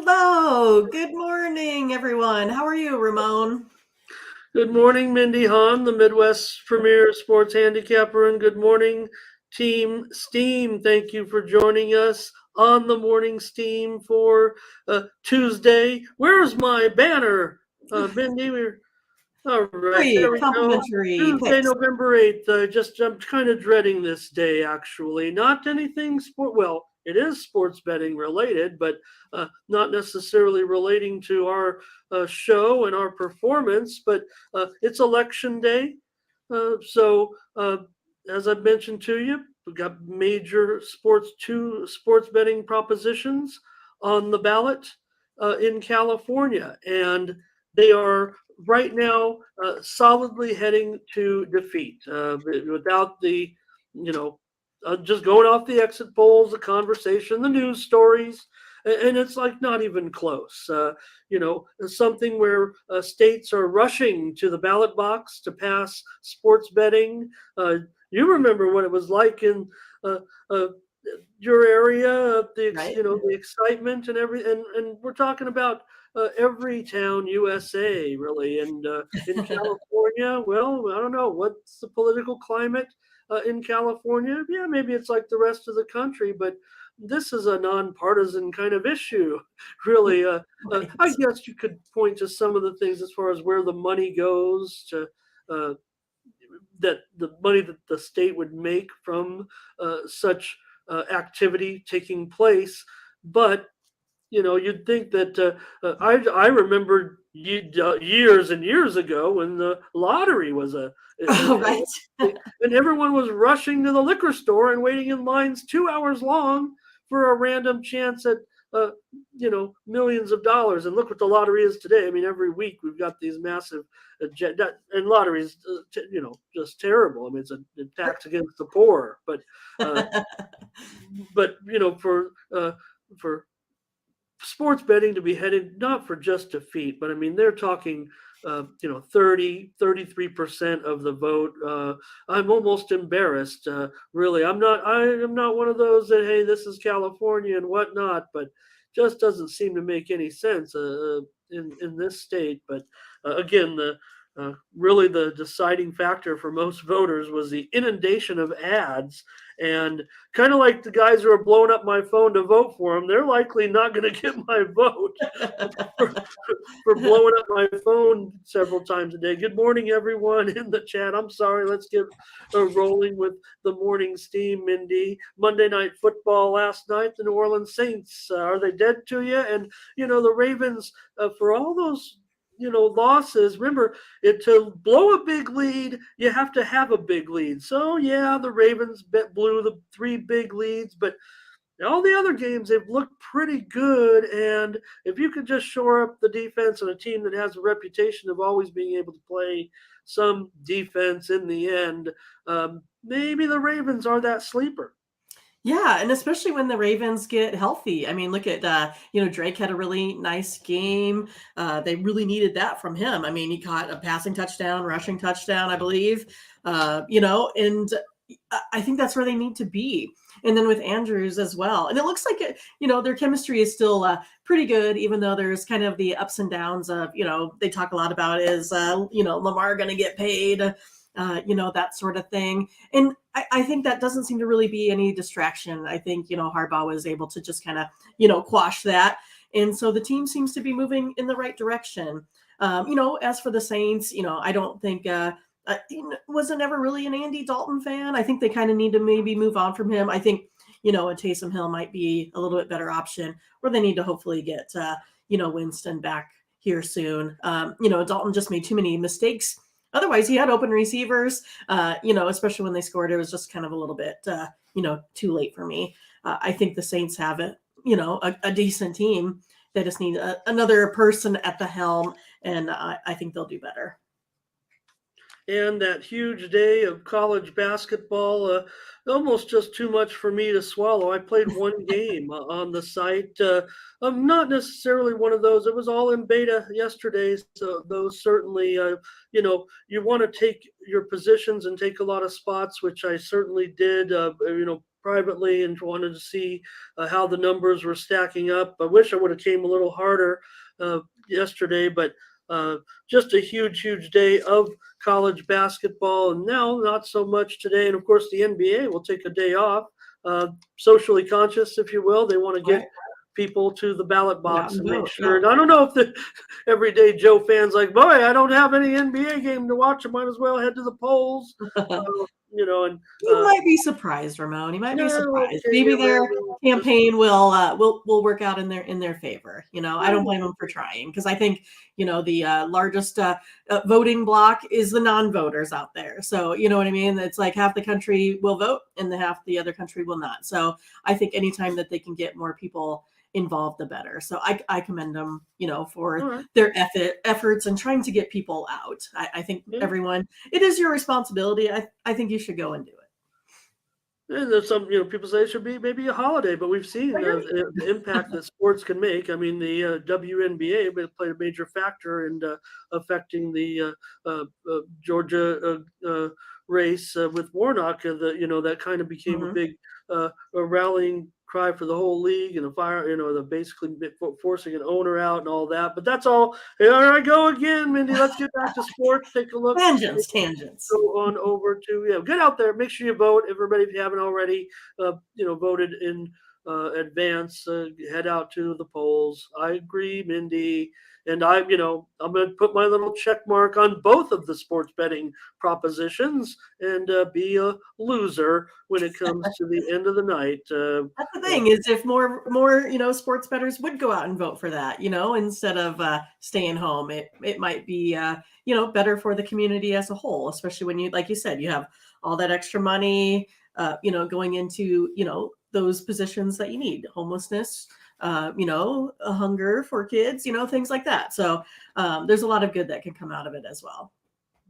Hello. Good morning, everyone. How are you, Ramon? Good morning, Mindy Hahn, the Midwest Premier Sports Handicapper, and good morning, Team Steam. Thank you for joining us on the morning Steam for Tuesday. Where's my banner, Mindy? All right, there Free, we go. complimentary Tuesday, picks. November 8th. I'm kind of dreading this day, actually. Not anything sport. Well, it is sports betting related, but not necessarily relating to our show and our performance. But it's election day. So, as I've mentioned to you, we've got major sports betting propositions on the ballot in California. And they are right now solidly heading to defeat without the, you know, just going off the exit polls, the conversation, the news stories, and it's like not even close. Something where states are rushing to the ballot box to pass sports betting. You remember what it was like in uh, uh, your area, Right? the excitement and and we're talking about every town USA, really. And in California, well, I don't know what's the political climate in California. Yeah, maybe it's like the rest of the country, but this is a nonpartisan kind of issue, really. I Right. guess you could point to some of the things as far as where the money goes to. Uh, that the money that the state would make from such activity taking place. But you'd think that I remember years and years ago when the lottery was Oh, right. and everyone was rushing to the liquor store and waiting in lines 2 hours long for a random chance at uh, millions of dollars. And look what the lottery is today. I mean, every week we've got these massive and lotteries, just terrible. I mean, it's a tax against the poor, uh, but for sports betting to be headed not for just defeat, but I mean, they're talking, 33% of the vote. I'm almost embarrassed. Really, I am not one of those that, hey, this is California and whatnot, but just doesn't seem to make any sense in this state. But again, really the deciding factor for most voters was the inundation of ads. And kind of like the guys who are blowing up my phone to vote for them, they're likely not going to get my vote for, for blowing up my phone several times a day. Good morning, everyone in the chat. I'm sorry. Let's get rolling with the morning steam, Mindy. Monday Night Football last night. The New Orleans Saints, are they dead to you? And, the Ravens, for all those losses. Remember, to blow a big lead, you have to have a big lead. So yeah, the Ravens blew the three big leads, but all the other games they've looked pretty good. And if you could just shore up the defense on a team that has a reputation of always being able to play some defense in the end, maybe the Ravens are that sleeper. Yeah, and especially when the Ravens get healthy. I mean, look at Drake had a really nice game. They really needed that from him. I mean, he caught a passing touchdown, rushing touchdown, I believe. And I think that's where they need to be. And then with Andrews as well. And it looks like their chemistry is still pretty good, even though there's kind of the ups and downs of they talk a lot about is Lamar going to get paid. That sort of thing. And I think that doesn't seem to really be any distraction. I think, Harbaugh was able to just kind of, quash that. And so the team seems to be moving in the right direction. As for the Saints, I don't think, wasn't ever really an Andy Dalton fan. I think they kind of need to maybe move on from him. I think, a Taysom Hill might be a little bit better option, or they need to hopefully get, Winston back here soon. Dalton just made too many mistakes. Otherwise, he had open receivers, especially when they scored. It was just kind of a little bit, too late for me. I think the Saints have it, a decent team. They just need another person at the helm, and I think they'll do better. and that huge day of college basketball, almost just too much for me to swallow. I played one game on the site. I'm not necessarily one of those. It was all in beta yesterday, so those certainly, you want to take your positions and take a lot of spots, which I certainly did. Privately, and wanted to see how the numbers were stacking up. I wish I would have came a little harder yesterday, but uh, just a huge day of college basketball, and now not so much today. And of course, the NBA will take a day off, socially conscious, if you will. They want to get Right. people to the ballot Get out box and and make vote. Yeah. sure. And I don't know if the everyday Joe fans like, boy, I don't have any NBA game to watch. I might as well head to the polls. And You might be surprised, Ramon. You might be yeah, surprised. okay, Maybe yeah, their just campaign will work out in their favor. I yeah, don't blame them for trying, because I think the largest voting block is the non-voters out there. So you know what I mean. It's like half the country will vote and half the other country will not. So I think anytime that they can get more people involved, the better. So I commend them, all for right, their efforts and trying to get people out. I think yeah. everyone, it is your responsibility. I think you should go and do it. And there's some, people say it should be maybe a holiday, but we've seen I agree. the impact that sports can make. I mean, the WNBA played a major factor in affecting the Georgia race with Warnock. That kind of became a Mhm. big a rallying cry for the whole league, and a fire, the basically forcing an owner out and all that. But that's all. Here I go again, Mindy. Let's get back to sports. Take a look. Tangents. Go on over to get out there. Make sure you vote. Everybody, if you haven't already, voted in advance. Head out to the polls. I agree, Mindy, and I'm going to put my little check mark on both of the sports betting propositions and be a loser when it comes to the end of the night. That's the thing, is if more sports bettors would go out and vote for that, instead of staying home, it might be better for the community as a whole, especially when you, like you said, you have all that extra money, going into those positions that you need, homelessness, a hunger for kids, things like that. So there's a lot of good that can come out of it as well.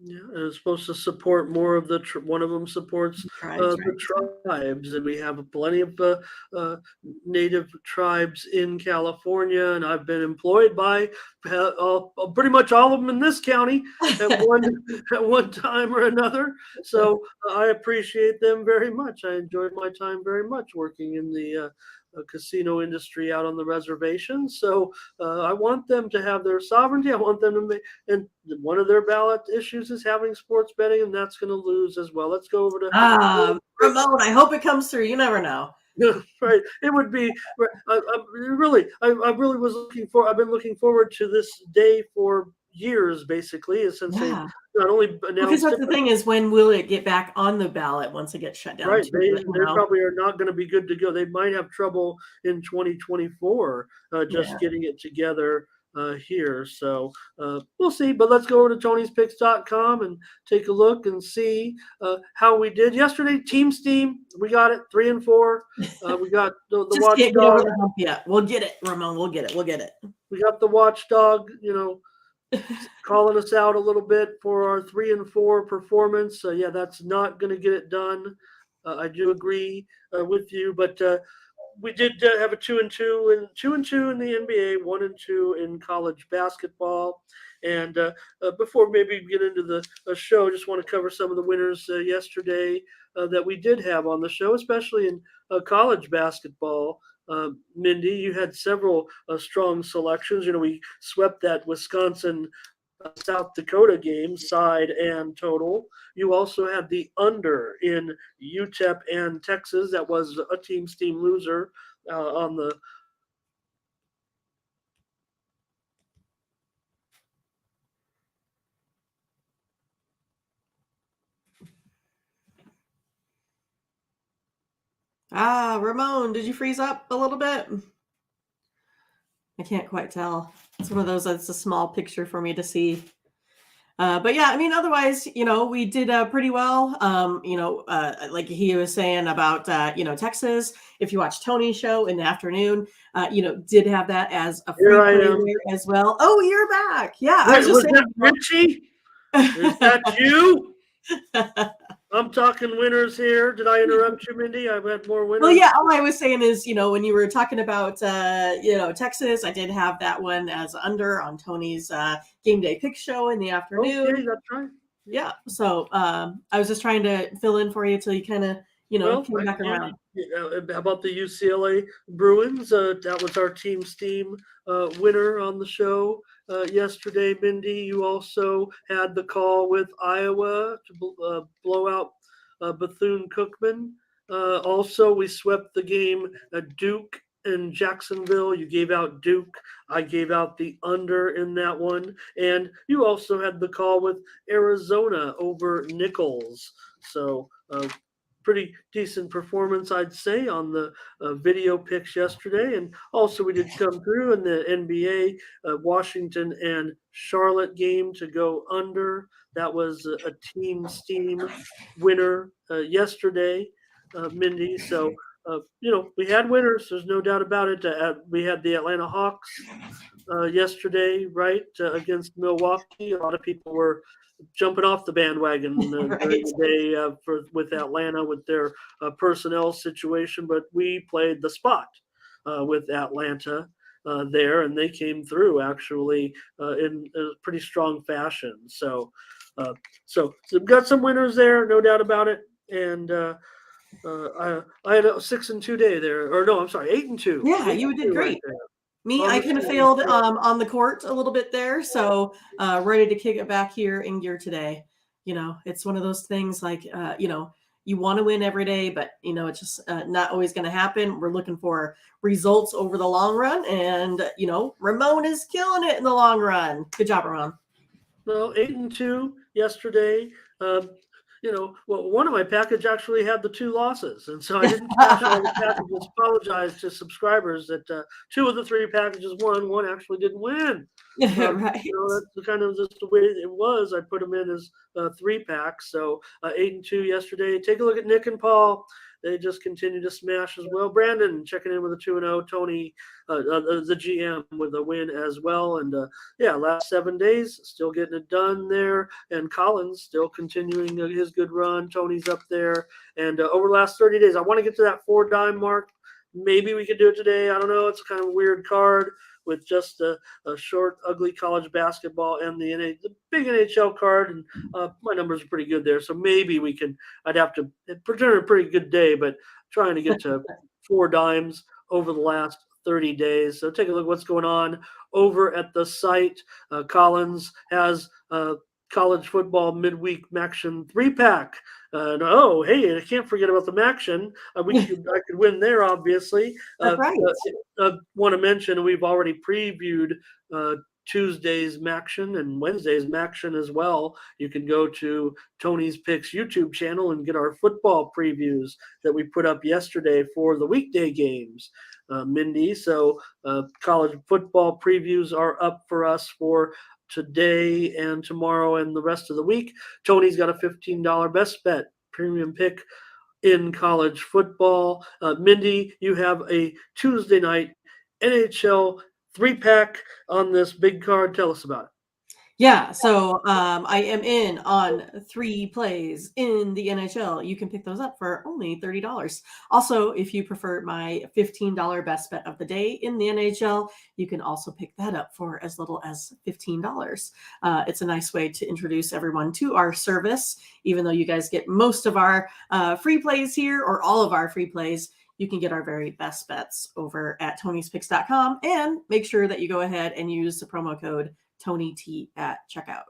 Yeah, and it's supposed to support more of the. One of them supports Tribes, the right? tribes, and we have plenty of uh, native tribes in California, and I've been employed by pretty much all of them in this county at one at one time or another. So I appreciate them very much. I enjoyed my time very much working in the casino industry out on the reservation. So I want them to have their sovereignty. I want them to make, and one of their ballot issues is having sports betting, and that's going to lose as well. Let's go over to Ramon, I hope it comes through. You never know. right. It would be I really was looking for. I've been looking forward to this day for years, basically, since they Yeah. not only Because announced that's it, the but thing, is when will it get back on the ballot once it gets shut down right. too? They probably are not going to be good to go. They might have trouble in 2024 just Yeah. getting it together here. So we'll see. But let's go over to Tony'sPicks.com and take a look and see how we did yesterday. Team Steam, we got it 3-4. We got the Just can't get over Watchdog. the hump yet. We'll get it, Ramon. We'll get it. We'll get it. We got the Watchdog. Calling us out a little bit for our 3-4 performance. Yeah, that's not going to get it done. I do agree with you, but we did have a 2-2 and 2-2 in the NBA, 1-2 in college basketball. And before maybe we get into the show, just want to cover some of the winners yesterday that we did have on the show, especially in college basketball. Mindy, you had several strong selections. We swept that Wisconsin South Dakota game, side and total. You also had the under in UTEP and Texas. That was a Team Steam loser on the. Ramon, did you freeze up a little bit? I can't quite tell. It's one of those that's a small picture for me to see. But yeah, I mean, otherwise, we did pretty well. Like he was saying about, Texas. If you watch Tony's show in the afternoon, did have that as a free Here I play am. there as well. Oh, you're back. Yeah, I was Wait, just was saying. that Richie? Is that you? I'm talking winners here. Did I interrupt you, Mindy? I've had more winners. Well, yeah, all I was saying is, when you were talking about, Texas, I did have that one as under on Tony's game day pick show in the afternoon. Okay, that's right. Yeah. So I was just trying to fill in for you till you kind of, came back around. How about the UCLA Bruins? That was our team's team winner on the show yesterday. Mindy, you also had the call with Iowa to blow out Bethune-Cookman. Also, we swept the game at Duke and Jacksonville. You gave out Duke. I gave out the under in that one. And you also had the call with Arizona over Nichols. So, pretty decent performance, I'd say, on the video picks yesterday. And also, we did come through in the NBA Washington and Charlotte game to go under. That was a Team Steam winner yesterday, Mindy. So, we had winners. There's no doubt about it. We had the Atlanta Hawks yesterday, right, against Milwaukee. A lot of people were jumping off the bandwagon during the day with Atlanta with their personnel situation, but we played the spot with Atlanta there, and they came through actually in a pretty strong fashion. So we've got some winners there, no doubt about it. And I had a 6-2 day there, or no, I'm sorry, 8-2. Yeah, you did great. Right. Me, I kind of failed on the court a little bit there, so ready to kick it back here in gear today. It's one of those things like, you want to win every day, but it's just not always going to happen. We're looking for results over the long run, and Ramon is killing it in the long run. Good job, Ramon. Well, 8-2 yesterday. One of my package actually had the 2 losses, and so I didn't cash all the packages. Apologize to subscribers that 2 of the 3 packages won. One actually didn't win. Right. That's kind of just the way it was. I put them in as 3 packs. So 8-2 yesterday. Take a look at Nick and Paul. They just continue to smash as well. Brandon checking in with a 2-0. Tony, the GM, with a win as well. And last 7 days, still getting it done there. And Collins still continuing his good run. Tony's up there. And over the last 30 days, I want to get to that 4-dime mark. Maybe we could do it today. I don't know. It's kind of a weird card with just a short, ugly college basketball and the big NHL card. And my numbers are pretty good there. So maybe I'd have to pretend a pretty good day, but trying to get to 4 dimes over the last 30 days. So take a look at what's going on over at the site. Collins has college football midweek Maction 3-pack. Hey, I can't forget about the Maction. I could win there, obviously. That's right. Want to mention we've already previewed Tuesday's Maction and Wednesday's Maction as well. You can go to Tony's Picks YouTube channel and get our football previews that we put up yesterday for the weekday games, Mindy. So college football previews are up for us for today and tomorrow and the rest of the week. Tony's got a $15 best bet premium pick in college football. Mindy, you have a Tuesday night NHL 3-pack on this big card. Tell us about it. Yeah, so I am in on 3 plays in the NHL. You can pick those up for only $30. Also, if you prefer my $15 best bet of the day in the NHL, you can also pick that up for as little as $15. It's a nice way to introduce everyone to our service. Even though you guys get most of our free plays here, or all of our free plays, you can get our very best bets over at Tony'sPicks.com, and make sure that you go ahead and use the promo code Tony T at checkout.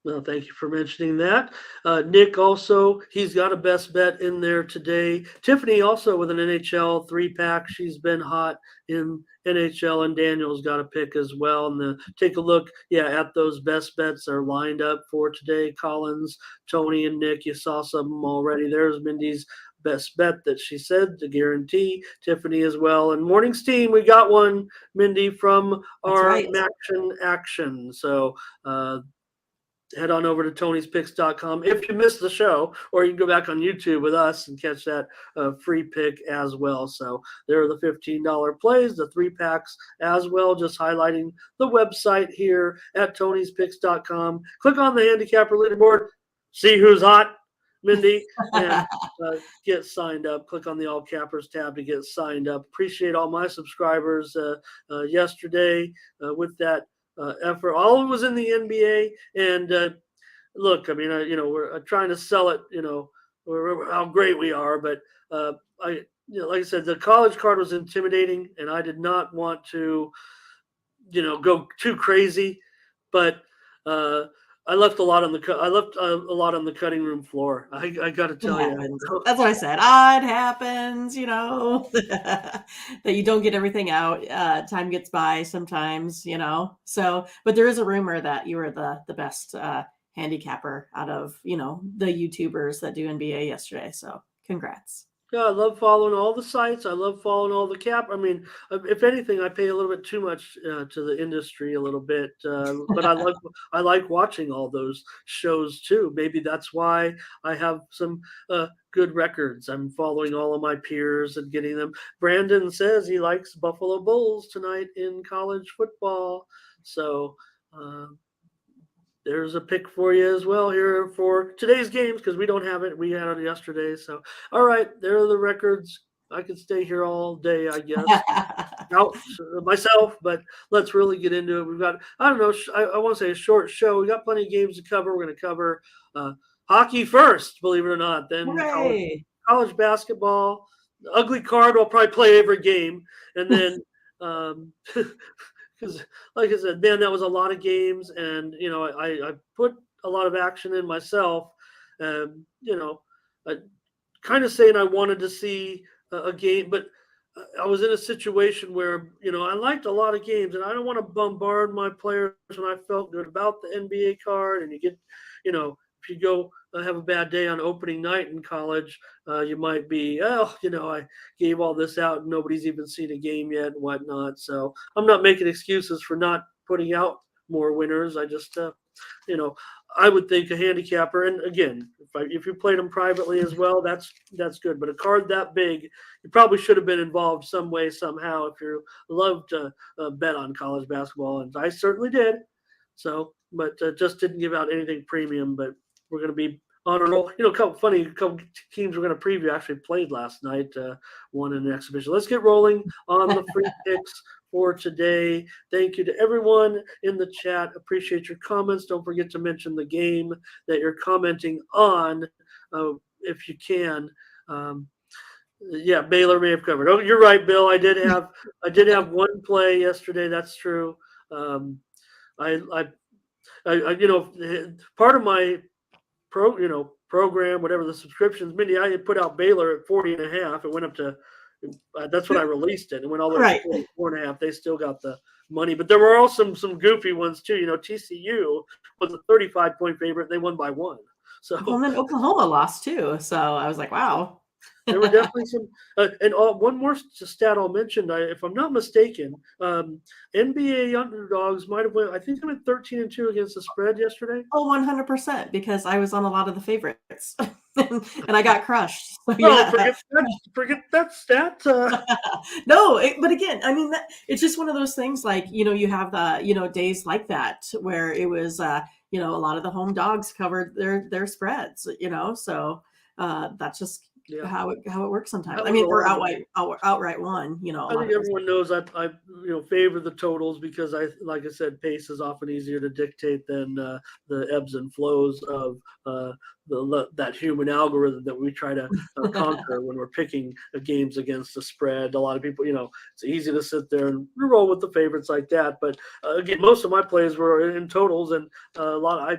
Well, thank you for mentioning that. Nick also, he's got a best bet in there today. Tiffany also with an NHL 3-pack. She's been hot in NHL, and Daniel's got a pick as well. And take a look, at those best bets are lined up for today. Collins, Tony, and Nick, you saw some already. There's Mindy's best bet that she said to guarantee. Tiffany as well. And Morning Steam, we got one, Mindy, from our action. So head on over to Tony'sPicks.com if you missed the show, or you can go back on YouTube with us and catch that free pick as well. So there are the $15 plays, the 3-packs as well, just highlighting the website here at Tony'sPicks.com. Click on the handicapper leaderboard. see who's hot, Mindy, and get signed up. Click on the All Cappers tab to get signed up. Appreciate all my subscribers yesterday with that effort. All of it was in the NBA, and look, I mean, we're trying to sell it, how great we are, but like I said, the college card was intimidating, and I did not want to, go too crazy, but I left a lot on a lot on the cutting room floor. I got to It tell you. happens. That's what I said. Ah, it happens, that you don't get everything out. Time gets by sometimes, So, but there is a rumor that you were the best handicapper out of, the YouTubers that do NBA yesterday. So, congrats. Yeah, I love following all the sites. I love following all the cap. I mean, if anything, I pay a little bit too much to the industry a little bit, but I like watching all those shows too. Maybe that's why I have some good records. I'm following all of my peers and getting them. Brandon says he likes Buffalo Bulls tonight in college football, so. There's a pick for you as well here for today's games because we don't have it. We had it yesterday. So, all right, there are the records. I could stay here all day, I guess. Out myself, but let's really get into it. We've got, I don't know, I want to say a short show. We got plenty of games to cover. We're going to cover hockey first, believe it or not, then college basketball. The ugly card, I'll probably play every game. And then because like I said, man, that was a lot of games, and I put a lot of action in myself, and I kind of saying I wanted to see a game, but I was in a situation where I liked a lot of games, and I don't want to bombard my players when I felt good about the NBA card, and you get, if you go have a bad day on opening night in college, you might be, I gave all this out and nobody's even seen a game yet and whatnot. So I'm not making excuses for not putting out more winners. I just, I would think a handicapper, and again, if you played them privately as well, that's good. But a card that big, you probably should have been involved some way, somehow, if you love to bet on college basketball, and I certainly did. So, but just didn't give out anything premium. But we're going to be on a roll. A couple teams we're going to preview actually played last night, one in an exhibition. Let's get rolling on the free picks for today. Thank you to everyone in the chat. Appreciate your comments. Don't forget to mention the game that you're commenting on if you can. Yeah, Baylor may have covered. Oh, you're right, Bill. I did have one play yesterday. That's true. I part of my program, whatever the subscriptions, Mindy, I had put out Baylor at 40.5. It went up to, that's when I released it. It went all the way to 44.5. They still got the money, but there were also some goofy ones too. TCU was a 35-point favorite. And they won by 1. So, and then Oklahoma lost too. So I was like, wow. There were definitely some, and one more stat I'll mention. If I'm not mistaken, NBA underdogs might have went. I think they went 13-2 against the spread yesterday. Oh, 100%, because I was on a lot of the favorites, and I got crushed. So, forget that stat. No, but again, I mean, it's just one of those things. Like you have the days like that where it was a lot of the home dogs covered their spreads. So that's just. Yeah. How it works sometimes. I mean, or outright one. I think everyone knows I favor the totals because like I said, pace is often easier to dictate than the ebbs and flows of that human algorithm that we try to conquer when we're picking games against the spread. A lot of people, it's easy to sit there and roll with the favorites like that. But again, most of my plays were in totals, and I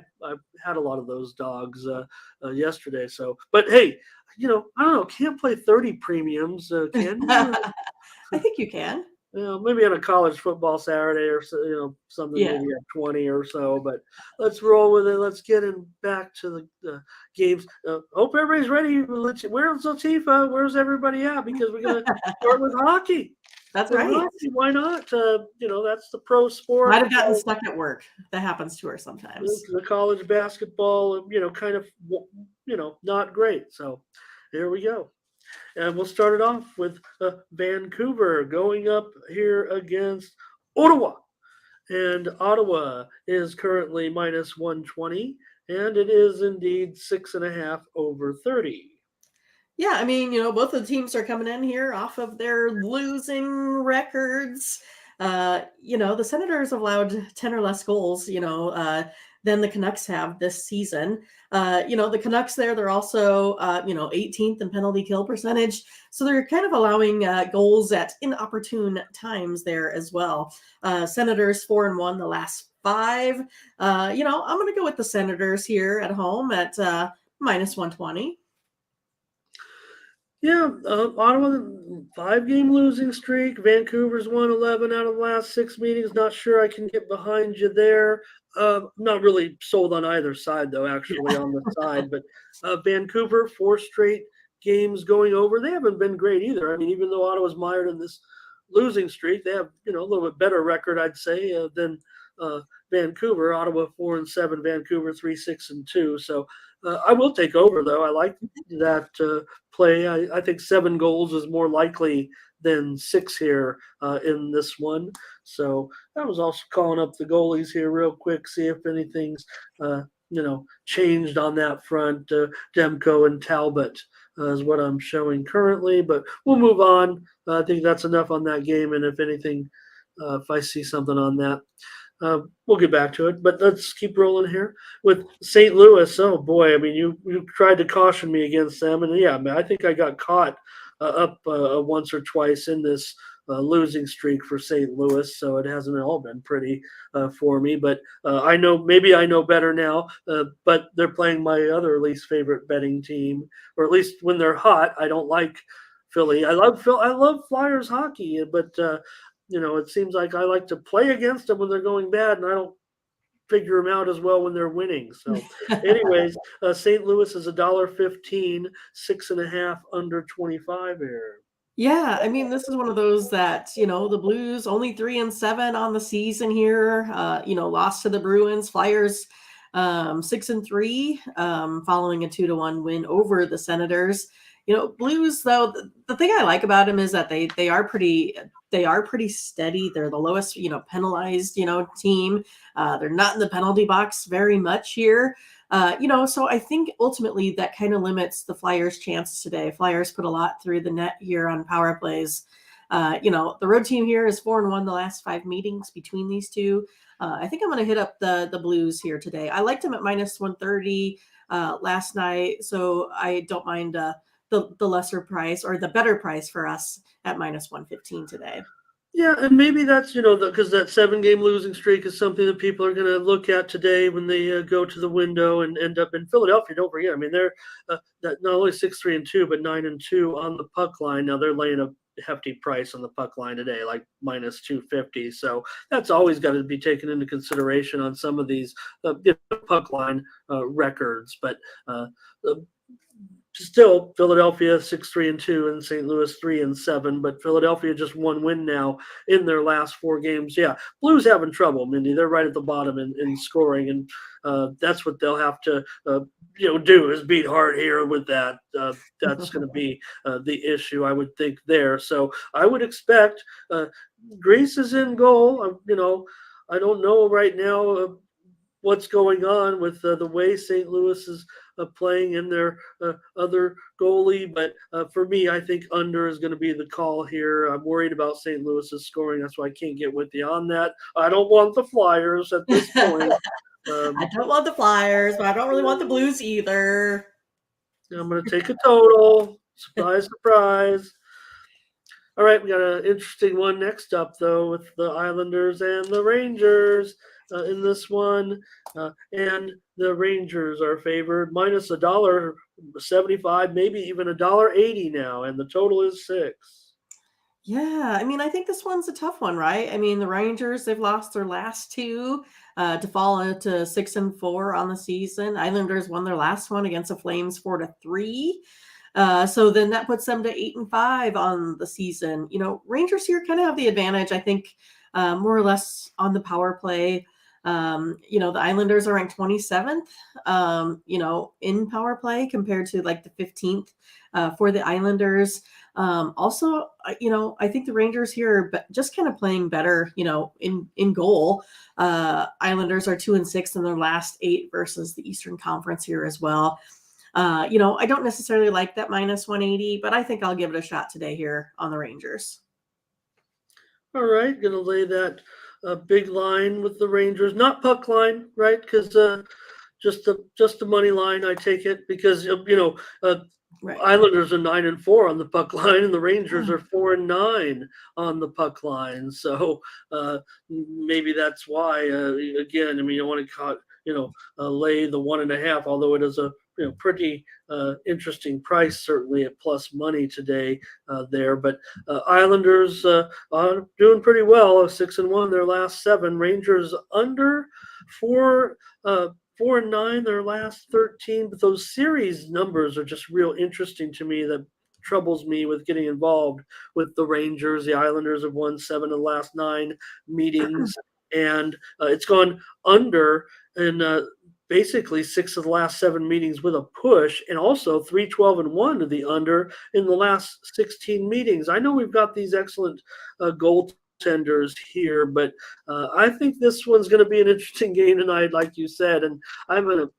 had a lot of those dogs yesterday. So, but hey. I don't know. Can't play 30 premiums, can you? I think you can. Maybe on a college football Saturday or something, maybe at 20 or so. But let's roll with it. Let's get back to the games. Hope everybody's ready. Where's Latifa? Where's everybody at? Because we're going to start with hockey. That's right. Hockey, why not? That's the pro sport. Might have gotten stuck at work. That happens to her sometimes. The college basketball, kind of, not great. So here we go. And we'll start it off with Vancouver going up here against Ottawa. And Ottawa is currently minus 120. and it is indeed 6.5 over 30. Yeah, I mean, both of the teams are coming in here off of their losing records. The Senators have allowed 10 or less goals, than the Canucks have this season. The Canucks they're also, 18th in penalty kill percentage. So they're kind of allowing goals at inopportune times there as well. Senators 4-1 the last five. I'm going to go with the Senators here at home at minus 120. Yeah, Ottawa, 5-game losing streak. Vancouver's won 11 out of the last 6 meetings. Not sure I can get behind you there. Not really sold on either side, though, actually, on the side. But Vancouver, 4 straight games going over. They haven't been great either. I mean, even though Ottawa's mired in this losing streak, they have, a little bit better record, I'd say, than Vancouver. Ottawa 4-7, Vancouver 3-6-2. So I will take over, though. I like that play. I think 7 goals is more likely than 6 here in this one. So I was also calling up the goalies here real quick, see if anything's changed on that front. Demko and Talbot is what I'm showing currently, but we'll move on. I think that's enough on that game, and if anything, if I see something on that, we'll get back to it. But let's keep rolling here with St. Louis. Oh boy, I mean, you tried to caution me against them, and yeah, I think I got caught up once or twice in this losing streak for St. Louis, so it hasn't all been pretty for me. But I know better now. But they're playing my other least favorite betting team, or at least when they're hot. I don't like Philly. I love Flyers hockey, but it seems like I like to play against them when they're going bad, and I don't figure them out as well when they're winning. So, anyways, St. Louis is $1.15, 6.5 under 25 here. Yeah, I mean, this is one of those that, the Blues only 3-7 on the season here, lost to the Bruins. Flyers 6-3, following a 2-1 win over the Senators. Blues, though, the thing I like about them is that they are pretty steady. They're the lowest, penalized, team. They're not in the penalty box very much here. So I think ultimately that kind of limits the Flyers' chances today. Flyers put a lot through the net here on power plays. The road team here is 4-1 the last 5 meetings between these two. I think I'm going to hit up the Blues here today. I liked them at minus 130 last night, so I don't mind the lesser price or the better price for us at minus 115 today. Yeah, and maybe that's because that 7-game losing streak is something that people are going to look at today when they go to the window and end up in Philadelphia. Don't forget, I mean they're that not only 6-3-2 but 9-2 on the puck line. Now they're laying a hefty price on the puck line today, like minus 250. So that's always got to be taken into consideration on some of these puck line records. But still, Philadelphia 6-3-2 and St. Louis 3-7, but Philadelphia just 1 win now in their last 4 games. Yeah, Blues having trouble, Mindy. They're right at the bottom in scoring, and that's what they'll have to do is beat Hart here with that. That's going to be the issue, I would think there. So I would expect Greece is in goal. I don't know right now what's going on with the way St. Louis is playing in their other goalie. But for me, I think under is going to be the call here. I'm worried about St. Louis's scoring. That's why I can't get with you on that. I don't want the Flyers at this point. I don't want the Flyers, but I don't really want the Blues either. I'm going to take a total. Surprise, surprise. All right, we got an interesting one next up, though, with the Islanders and the Rangers in this one. And the Rangers are favored minus $1.75, maybe even $1.80 now, and the total is 6. Yeah, I mean, I think this one's a tough one, right? I mean, the Rangers, they've lost their last 2 to fall into 6-4 on the season. Islanders won their last one against the Flames 4-3. So then that puts them to 8-5 on the season. Rangers here kind of have the advantage, I think, more or less on the power play. The Islanders are ranked 27th, in power play compared to like the 15th for the Islanders. Also, I think the Rangers here are just kind of playing better, in goal. Islanders are 2-6 in their last 8 versus the Eastern Conference here as well. I don't necessarily like that -180, but I think I'll give it a shot today here on the Rangers. All right, gonna lay that big line with the Rangers, not puck line, right? Because just the money line, I take it because Right. Islanders are 9-4 on the puck line, and the Rangers are 4-9 on the puck line. So maybe that's why. Again, I mean, you want to lay the 1.5, although it is a pretty interesting price, certainly at plus money today there. But Islanders are doing pretty well, 6-1 their last 7. Rangers under 4. 4-9 their last 13, but those series numbers are just real interesting to me. That troubles me with getting involved with the Rangers. The Islanders have won 7 of the last 9 meetings, and it's gone under in basically 6 of the last 7 meetings with a push, and also 3-12-1 to the under in the last 16 meetings. I know we've got these excellent goaltenders here, but I think this one's going to be an interesting game tonight, like you said, and I'm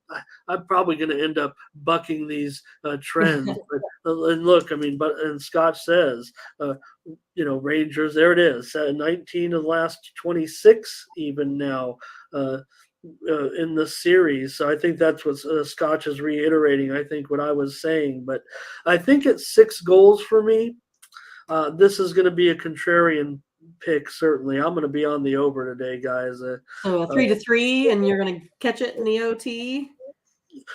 probably going to end up bucking these trends. But, and look, I mean, and Scott says, Rangers, there it is, 19 of the last 26 even now. In the series. So I think that's what Scotch is reiterating, I think, what I was saying. But I think it's 6 goals for me. This is going to be a contrarian pick, certainly. I'm going to be on the over today, guys. So a 3-3, and you're going to catch it in the OT?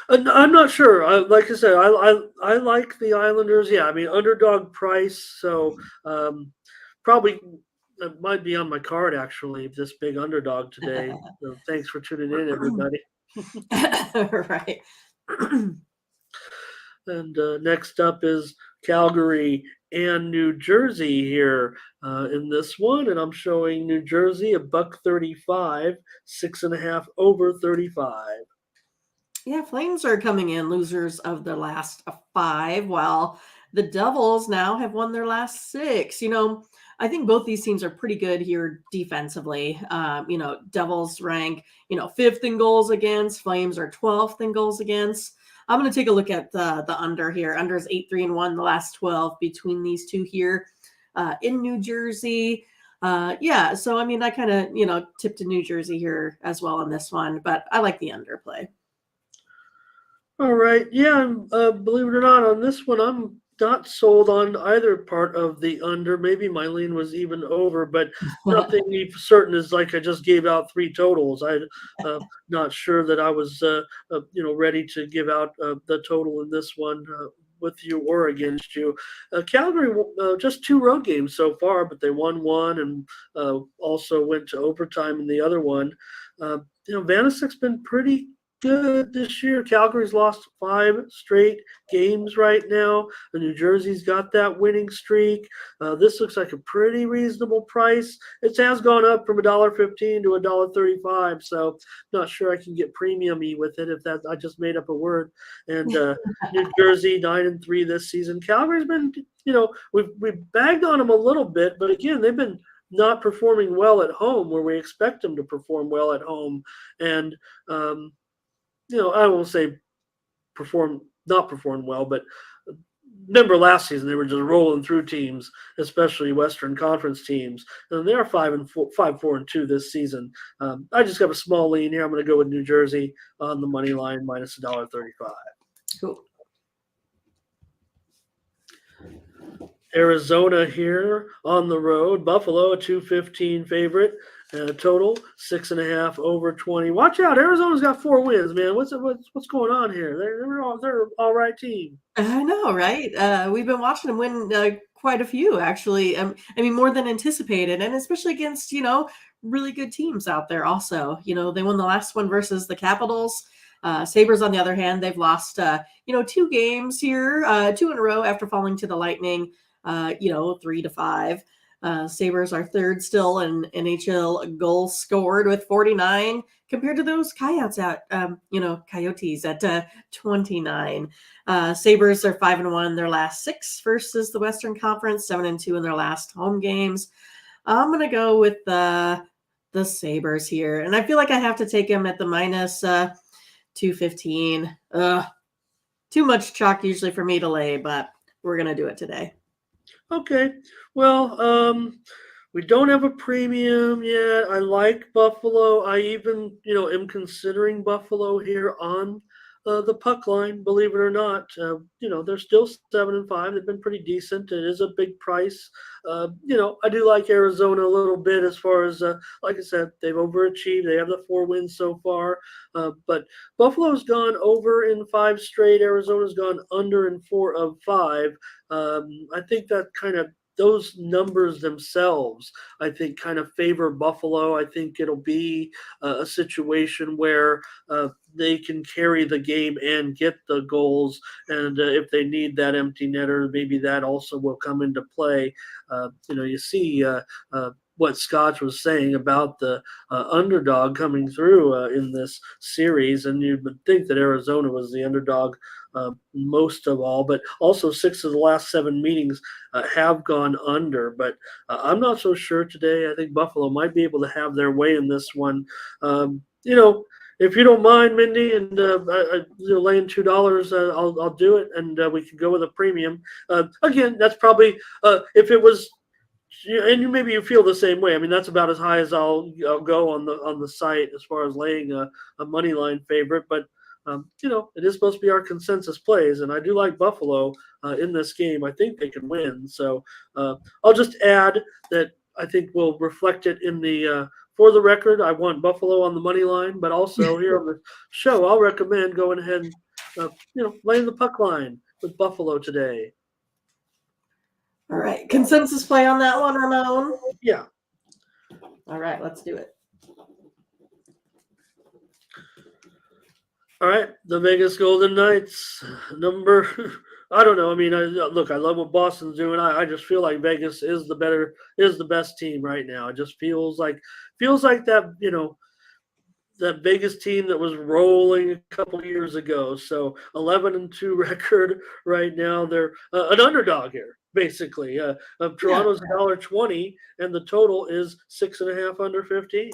I'm not sure. Like I said, I like the Islanders. Yeah, I mean, underdog price. So probably it might be on my card, actually, this big underdog today. So thanks for tuning in, everybody. Right. And next up is Calgary and New Jersey here in this one. And I'm showing New Jersey $1.35, 6.5 over 35. Yeah, Flames are coming in losers of their last 5, while the Devils now have won their last 6. I think both these teams are pretty good here defensively. Devils rank, 5th in goals against. Flames are 12th in goals against. I'm going to take a look at the under here. Under is 8-3-1 the last 12 between these two here in New Jersey. Yeah, so I mean, I kind of, tipped to New Jersey here as well in this one, but I like the under play. All right. Yeah, believe it or not, on this one, I'm not sold on either part of the under. Maybe my lean was even over, but nothing certain is like I just gave out 3 totals. I'm not sure that I was, ready to give out the total in this one with you or against you. Calgary, just 2 road games so far, but they won 1 and also went to overtime in the other one. Vanecek's been pretty good this year. Calgary's lost 5 straight games right now. New Jersey's got that winning streak. This looks like a pretty reasonable price. It has gone up from $1.15 to $1.35, so not sure I can get premium-y with it if that I just made up a word. And New Jersey 9-3 this season. Calgary's been, we've bagged on them a little bit, but again, they've been not performing well at home where we expect them to perform well at home. And I won't say not perform well, but remember last season they were just rolling through teams, especially Western Conference teams, and they are 5-4-2 this season. I just got a small lean here. I'm going to go with New Jersey on the money line minus $1.35. Cool. Arizona here on the road. Buffalo, a 215 favorite. Total 6.5 over 20. Watch out, Arizona's got 4 wins, man. What's going on here? They're all right team. I know, right? We've been watching them win quite a few, actually. I mean, more than anticipated, and especially against really good teams out there. Also, they won the last one versus the Capitals. Sabres, on the other hand, they've lost 2 games here, 2 in a row after falling to the Lightning. 3-5. Sabres are 3rd still in NHL goals scored with 49. compared to those Coyotes at 29. Sabres are 5-1 their last 6 versus the Western Conference, 7-2 in their last home games. I'm gonna go with the Sabres here, and I feel like I have to take them at the minus 215. Too much chalk usually for me to lay, but we're gonna do it today. Okay. Well, we don't have a premium yet. I like Buffalo. I even, am considering Buffalo here on the puck line. Believe it or not, they're still 7-5. They've been pretty decent. It is a big price. I do like Arizona a little bit as far as, like I said, they've overachieved. They have the 4 wins so far. But Buffalo's gone over in 5 straight. Arizona's gone under in 4 of 5. I think that kind of those numbers themselves, I think, kind of favor Buffalo. I think it'll be a situation where they can carry the game and get the goals. And if they need that empty netter, maybe that also will come into play. You see what Scotch was saying about the underdog coming through in this series, and you would think that Arizona was the underdog most of all, but also 6 of the last 7 meetings have gone under. But I'm not so sure today. I think Buffalo might be able to have their way in this one. If you don't mind, Mindy, and laying $2, I'll do it, and we can go with a premium. Again, that's probably if it was. And maybe you feel the same way. I mean, that's about as high as I'll go on the site as far as laying a money line favorite. But it is supposed to be our consensus plays, and I do like Buffalo in this game. I think they can win. So I'll just add that I think we'll reflect it in the. For the record, I want Buffalo on the money line, but also here on the show, I'll recommend going ahead and laying the puck line with Buffalo today. All right, consensus play on that one, Ramon? Yeah. All right, let's do it. All right, the Vegas Golden Knights number. I don't know. I mean, I love what Boston's doing. I just feel like Vegas is the best team right now. It just feels like that. That Vegas team that was rolling a couple years ago. So 11-2 record right now. They're an underdog here, basically. Toronto's $1.20, and the total is 6.5 under 15.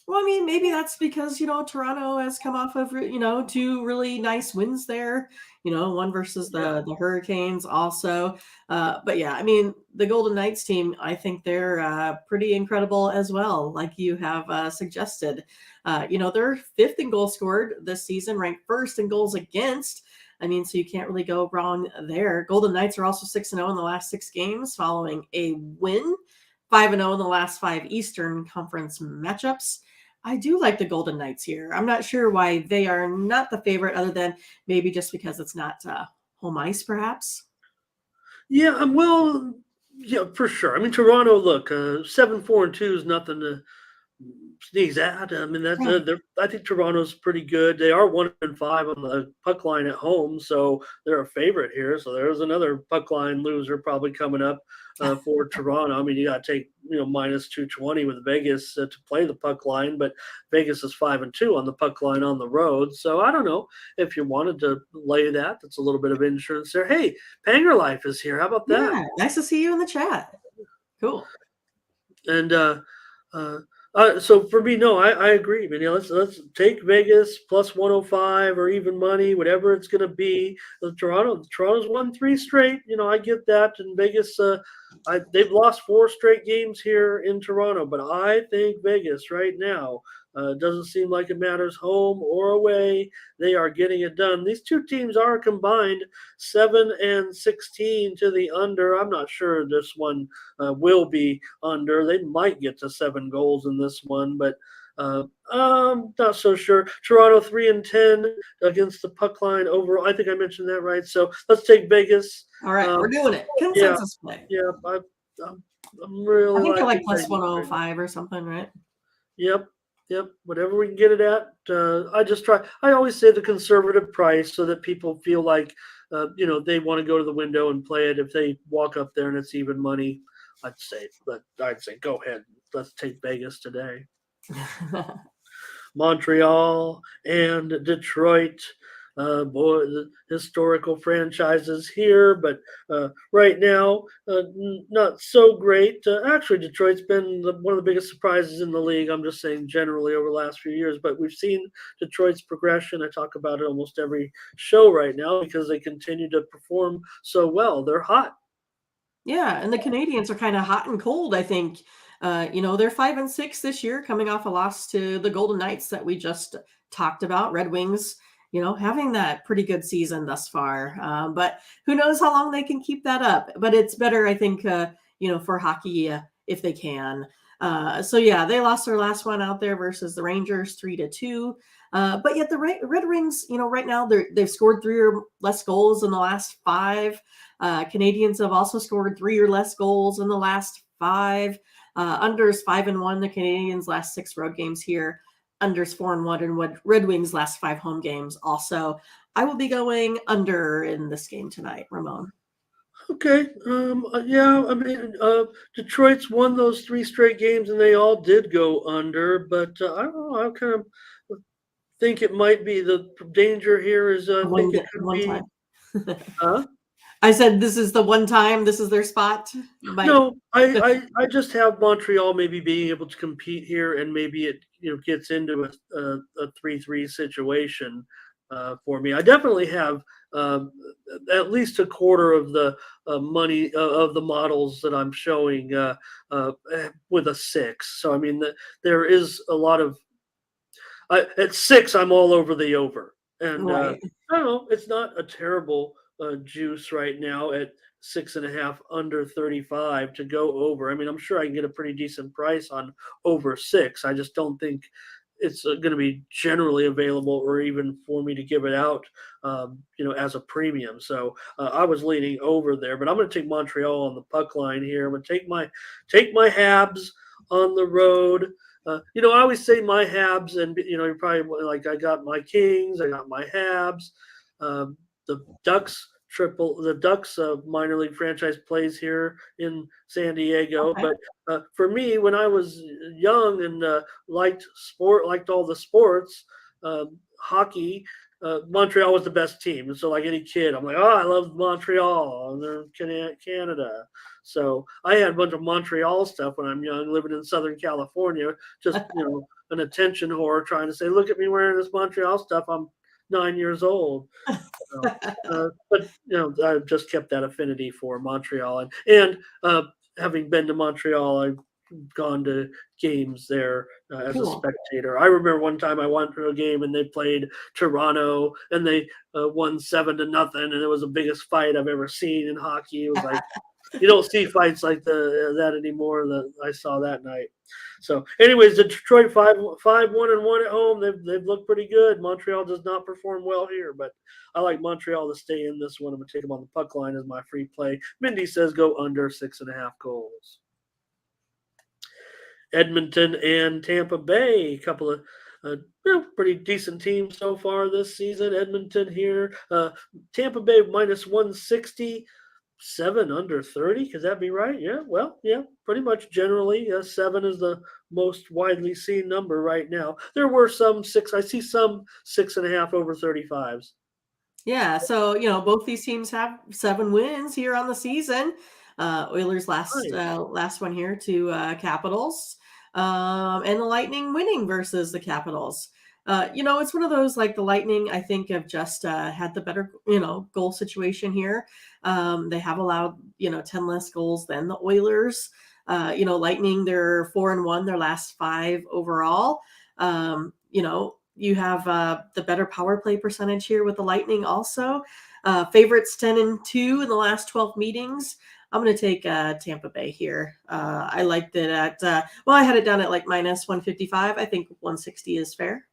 Well, I mean, maybe that's because, Toronto has come off of, 2 really nice wins there, one versus the Hurricanes also. But yeah, I mean, the Golden Knights team, I think they're pretty incredible as well, like you have suggested. They're 5th in goals scored this season, ranked 1st in goals against. I mean, so you can't really go wrong there. Golden Knights are also 6-0 in the last 6 games following a win, 5-0 in the last 5 Eastern Conference matchups. I do like the Golden Knights here. I'm not sure why they are not the favorite, other than maybe just because it's not home ice, perhaps. Yeah, well, yeah, for sure. I mean, Toronto, look, 7-4-2 is nothing to sneeze at. I mean, I think Toronto's pretty good. They are 1-5 on the puck line at home, so they're a favorite here. So there's another puck line loser probably coming up for Toronto. I mean, you got to take minus 220 with Vegas to play the puck line, but Vegas is 5-2 on the puck line on the road. So I don't know if you wanted to lay that. That's a little bit of insurance there. Hey, Panger Life is here. How about that? Yeah, nice to see you in the chat. Cool. And so for me, no, I agree. I mean, let's take Vegas plus 105 or even money, whatever it's going to be. Toronto's won 3 straight. I get that. And Vegas, they've lost 4 straight games here in Toronto, but I think Vegas right now doesn't seem like it matters home or away. They are getting it done. These 2 teams are combined 7-16 to the under. I'm not sure this one will be under. They might get to 7 goals in this one, but I'm not so sure. Toronto 3-10 against the puck line overall. I think I mentioned that right. So let's take Vegas. All right, we're doing it. Consensus play. Yeah, I'm really. I think I like plus 105 or something, right? Yep. Whatever we can get it at. I always say the conservative price so that people feel like, they want to go to the window and play it. If they walk up there and it's even money, I'd say go ahead. Let's take Vegas today. Montreal and Detroit. Boy, the historical franchises here, but right now, not so great. Actually, Detroit's been one of the biggest surprises in the league. I'm just saying generally over the last few years, but we've seen Detroit's progression. I talk about it almost every show right now because they continue to perform so well. They're hot. Yeah, and the Canadians are kind of hot and cold, I think. They're 5-6 this year, coming off a loss to the Golden Knights that we just talked about. Red Wings, having that pretty good season thus far. But who knows how long they can keep that up. But it's better, I think, for hockey if they can. So yeah, they lost their last one out there versus the Rangers 3-2. But yet the Red Wings, right now they've scored 3 or less goals in the last 5. Canadians have also scored 3 or less goals in the last 5. Unders 5-1. The Canadians' last 6 road games here. Unders 4-1, and Red Wings' last 5 home games. Also, I will be going under in this game tonight, Ramon. Okay. Yeah. I mean, Detroit's won those 3 straight games, and they all did go under. But I don't know. I kind of think it might be the danger here. Is I think it could One be. time. Huh? I said this is the one time. This is their spot. No, I just have Montreal maybe being able to compete here, and maybe it gets into a 3-3 situation for me. I definitely have at least a quarter of the money of the models that I'm showing with a 6. So I mean, there is a lot of at 6. I'm all over the over, and Right. I don't know. It's not a terrible juice right now at 6.5 under 35 to go over. I mean, I'm sure I can get a pretty decent price on over 6. I just don't think it's going to be generally available or even for me to give it out, as a premium. So I was leaning over there, but I'm going to take Montreal on the puck line here. I'm going to take my Habs on the road. I always say my Habs, and you're probably like, I got my Kings, I got my Habs. The Ducks minor league franchise plays here in San Diego. Okay. But for me, when I was young and liked all the sports, hockey, Montreal was the best team. And so, like any kid, I'm like, oh, I love Montreal, and they're Canada. So I had a bunch of Montreal stuff when I'm young, living in Southern California. Just an attention whore, trying to say, look at me wearing this Montreal stuff. I'm 9 years old. But I've just kept that affinity for Montreal, and having been to Montreal, I've gone to games there as a Cool. spectator. I remember one time I went to a game and they played Toronto and they won 7-0, and it was the biggest fight I've ever seen in hockey. It was like you don't see fights like that anymore that I saw that night. So, anyways, the Detroit 5-1 at home. They've looked pretty good. Montreal does not perform well here, but I like Montreal to stay in this one. I'm gonna take them on the puck line as my free play. Mindy says go under 6.5 goals. Edmonton and Tampa Bay, a couple of pretty decent teams so far this season. Edmonton here, Tampa Bay minus 160. 7 under 30. Could that be right? Yeah. Well, yeah, pretty much generally. 7 is the most widely seen number right now. There were some 6. I see some 6.5 over 35s. Yeah, so both these teams have 7 wins here on the season. Oilers Nice. last one here to Capitals, and the Lightning winning versus the Capitals. It's one of those, like the Lightning, I think, have just had the better goal situation here. They have allowed 10 less goals than the Oilers. Lightning, they're 4-1 their last 5 overall. You have the better power play percentage here with the Lightning also. Favorites 10-2 in the last 12 meetings. I'm going to take Tampa Bay here. I liked it at, I had it down at like minus 155. I think 160 is fair.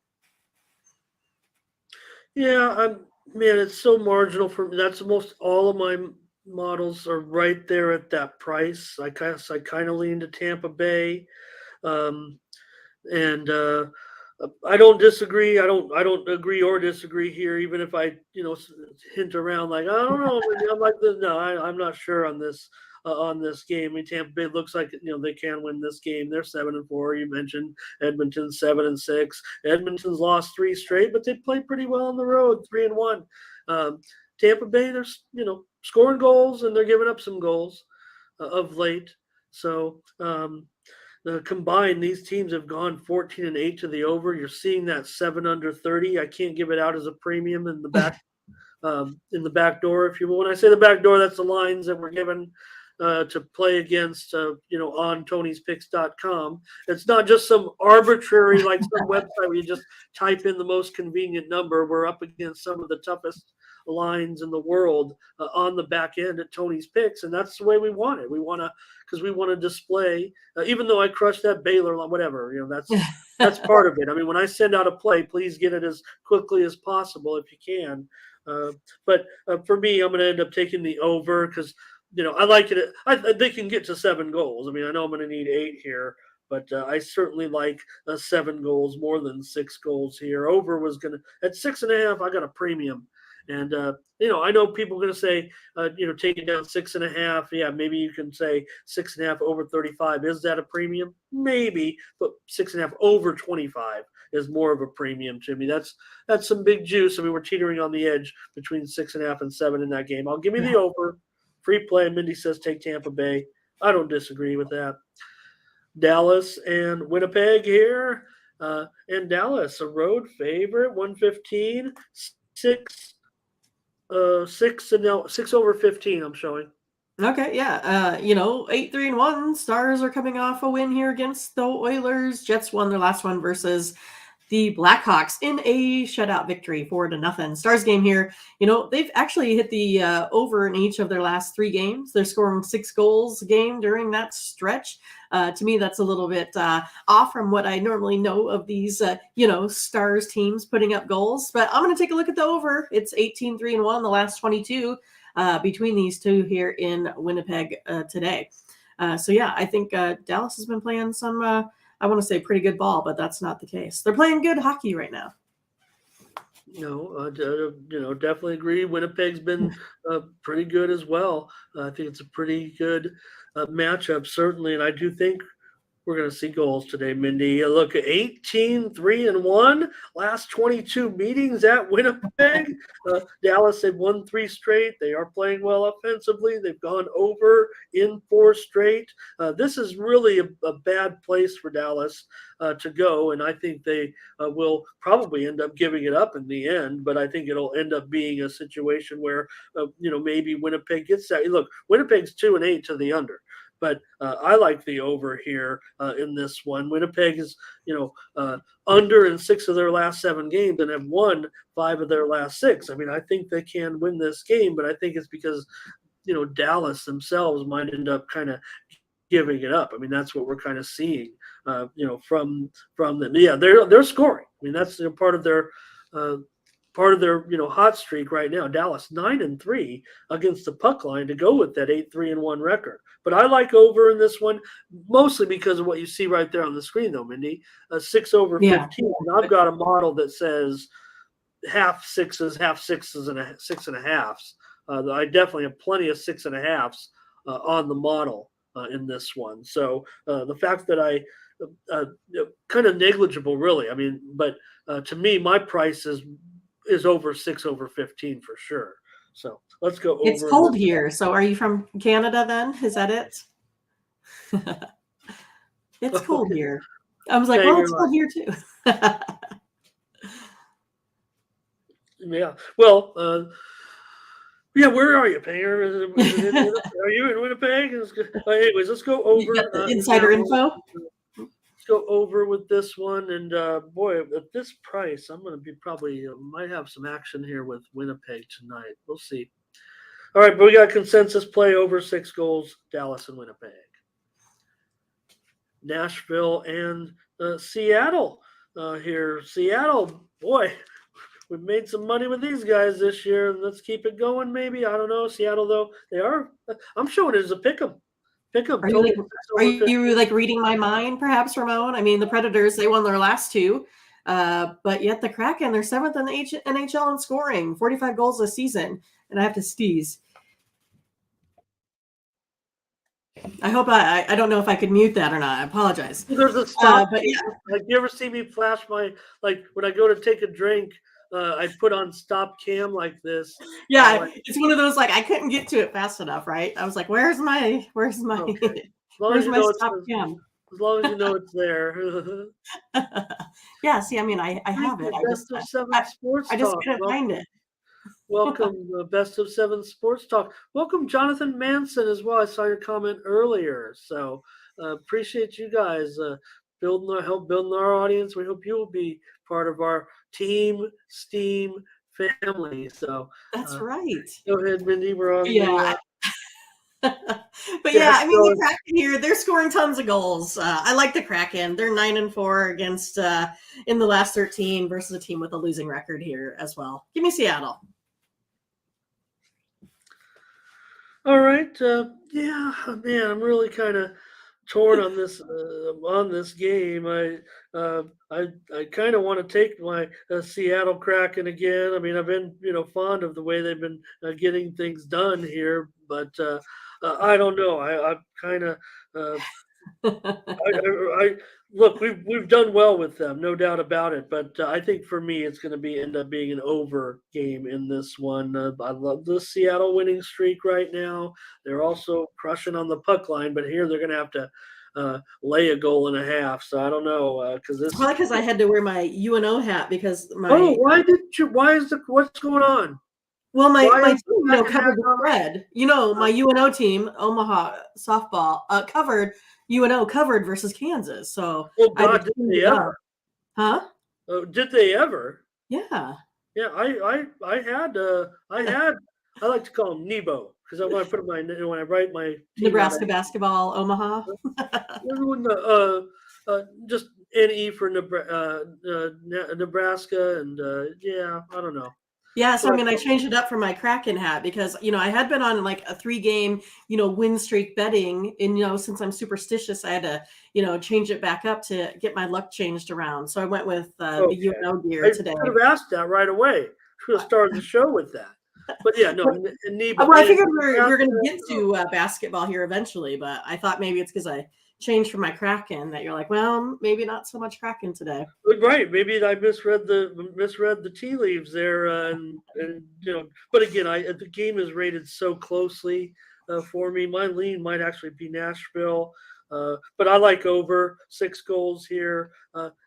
Yeah, man, it's so marginal for me. That's most all of my models are right there at that price. I kind of lean to Tampa Bay. And I don't disagree. I don't agree or disagree here. Even if I hint around like I don't know, I'm like no, I'm not sure on this game. I mean, Tampa Bay looks like they can win this game. They're 7-4. You mentioned Edmonton 7-6. Edmonton's lost 3 straight, but they played pretty well on the road, 3-1. Um, Tampa Bay, they're scoring goals and they're giving up some goals of late. So combined, these teams have gone 14-8 to the over. You're seeing that 7 under 30. I can't give it out as a premium in the back door, if you will. When I say the back door, that's the lines that we're given to play against, on Tony'sPicks.com. It's not just some arbitrary, like some website where you just type in the most convenient number. We're up against some of the toughest lines in the world on the back end at Tony's Picks, and that's the way we want it. We want to, because we want to display, even though I crushed that Baylor line, whatever, that's part of it. I mean, when I send out a play, please get it as quickly as possible if you can. But for me, I'm going to end up taking the over because I like it. They can get to 7 goals. I mean, I know I'm going to need 8 here, but I certainly like 7 goals more than 6 goals here. Over was going to at 6.5. I got a premium, and I know people are going to say, take it down 6.5. Yeah, maybe you can say 6.5 over 35. Is that a premium? Maybe, but 6.5 over 25 is more of a premium to me. That's some big juice. I mean, we're teetering on the edge between 6.5 and 7 in that game. I'll give you the over. Free play. Mindy says take Tampa Bay. I don't disagree with that. Dallas and Winnipeg here. And Dallas, a road favorite, 115, 6 over 15. I'm showing. Okay, yeah. 8-3-1. Stars are coming off a win here against the Oilers. Jets won their last one versus the Blackhawks in a shutout victory, 4-0. Stars game here. They've actually hit the over in each of their last 3 games. They're scoring 6 goals a game during that stretch. To me, that's a little bit off from what I normally know of these, Stars teams putting up goals. But I'm going to take a look at the over. It's 18-3-1 the last 22 between these two here in Winnipeg today. I think Dallas has been playing some I want to say pretty good ball, but that's not the case. They're playing good hockey right now. Definitely agree. Winnipeg's been pretty good as well. I think it's a pretty good matchup, certainly, and I do think we're going to see goals today, Mindy. Look, 18-3-1 last 22 meetings at Winnipeg. Dallas, they've won 3 straight. They are playing well offensively. They've gone over in 4 straight. This is really a bad place for Dallas to go, and I think they will probably end up giving it up in the end, but I think it'll end up being a situation where, maybe Winnipeg gets that. Look, Winnipeg's 2-8 to the under. But I like the over here in this one. Winnipeg is, under in 6 of their last 7 games and have won 5 of their last 6. I mean, I think they can win this game, but I think it's because, Dallas themselves might end up kind of giving it up. I mean, that's what we're kind of seeing, from them. Yeah, they're scoring. I mean, that's part of their hot streak right now. Dallas 9-3 against the puck line to go with that 8-3-1 record. But I like over in this one mostly because of what you see right there on the screen, though, Mindy. 6 over 15. And I've got a model that says half sixes, and 6.5s. I definitely have plenty of 6.5s on the model in this one. So the fact that I kind of negligible, really. I mean, but to me, my price is over 6 over 15 for sure. So let's go over. It's cold here. So are you from Canada then? Is that it? It's cold here. I was like, well, it's cold here too. Yeah. Well, yeah, where are you, Payer? Are you in Winnipeg? Anyways, let's go over. You got the insider info? Go over with this one, and boy, at this price, I'm going to be probably might have some action here with Winnipeg tonight. We'll see. All right, but we got consensus play over 6 goals, Dallas and Winnipeg. Nashville and Seattle here. Seattle, boy, we've made some money with these guys this year. Let's keep it going, maybe. I don't know. Seattle, though, they are. I'm showing it as a pick 'em. Are you like reading my mind, perhaps, Ramon? I mean, the Predators, they won their last 2. But yet the Kraken, they're seventh in the NHL in scoring, 45 goals this season. And I have to sneeze. I hope I don't know if I could mute that or not. I apologize. There's a stop. But yeah, Like, you ever see me flash my, like, when I go to take a drink, I put on stop cam like this. yeah, Like, it's one of those like I couldn't get to it fast enough, right? I was like, where's my okay. As long as where's you my know stop cam? as long as you know it's there. Yeah, see, I mean, I have it. Best of Seven Sports I just Talk. couldn't find it. Welcome, Best of Seven Sports Talk. Welcome, Jonathan Manson, as well. I saw your comment earlier, so appreciate you guys help building our audience. We hope you will be part of our Team Steam family. So That's right. go ahead, Mindy. We're on Yeah. the. But Yeah, yeah, I mean, so the Kraken here, they're scoring tons of goals. I like the Kraken. They're 9-4 against in the last 13 versus a team with a losing record here as well. Give me Seattle. all right. Yeah, man, I'm really kind of torn on this game. I kind of want to take my Seattle Kraken again. I mean, I've been fond of the way they've been getting things done here, but I don't know. I'm kind of I look. We've done well with them, no doubt about it. But I think for me, it's going to be end up being an over game in this one. I love the Seattle winning streak right now. They're also crushing on the puck line, but here they're going to have to lay a goal and a half. So I don't know because this. Probably because I had to wear my UNO hat because Oh, my why did you? Why is the what's going on? well Why my is team the second covered hat the on? spread. My UNO team, Omaha softball, covered UNO covered versus Kansas. So Oh I God, just did cleaned they it up. ever? Huh? Did they ever? Yeah. Yeah, I like to call him Nebo because when I put my when I write my team out, Nebraska basketball, Omaha. everyone just NE for Nebraska and yeah, I don't know. Yeah, so I But mean, I changed it up for my Kraken hat because I had been on like a 3-game win streak betting, and since I'm superstitious, I had to change it back up to get my luck changed around. So I went with the okay, UNO gear I today. should have asked that right away. Should have started the show with that. But yeah, no, Nebo. Well, I figured we're going to Nebraska, get to basketball here eventually, but I thought maybe it's because I changed for my Kraken that you're like, well, maybe not so much Kraken today. right, maybe I misread the tea leaves there, and But again, the game is rated so closely for me. My lean might actually be Nashville, but I like over 6 goals here.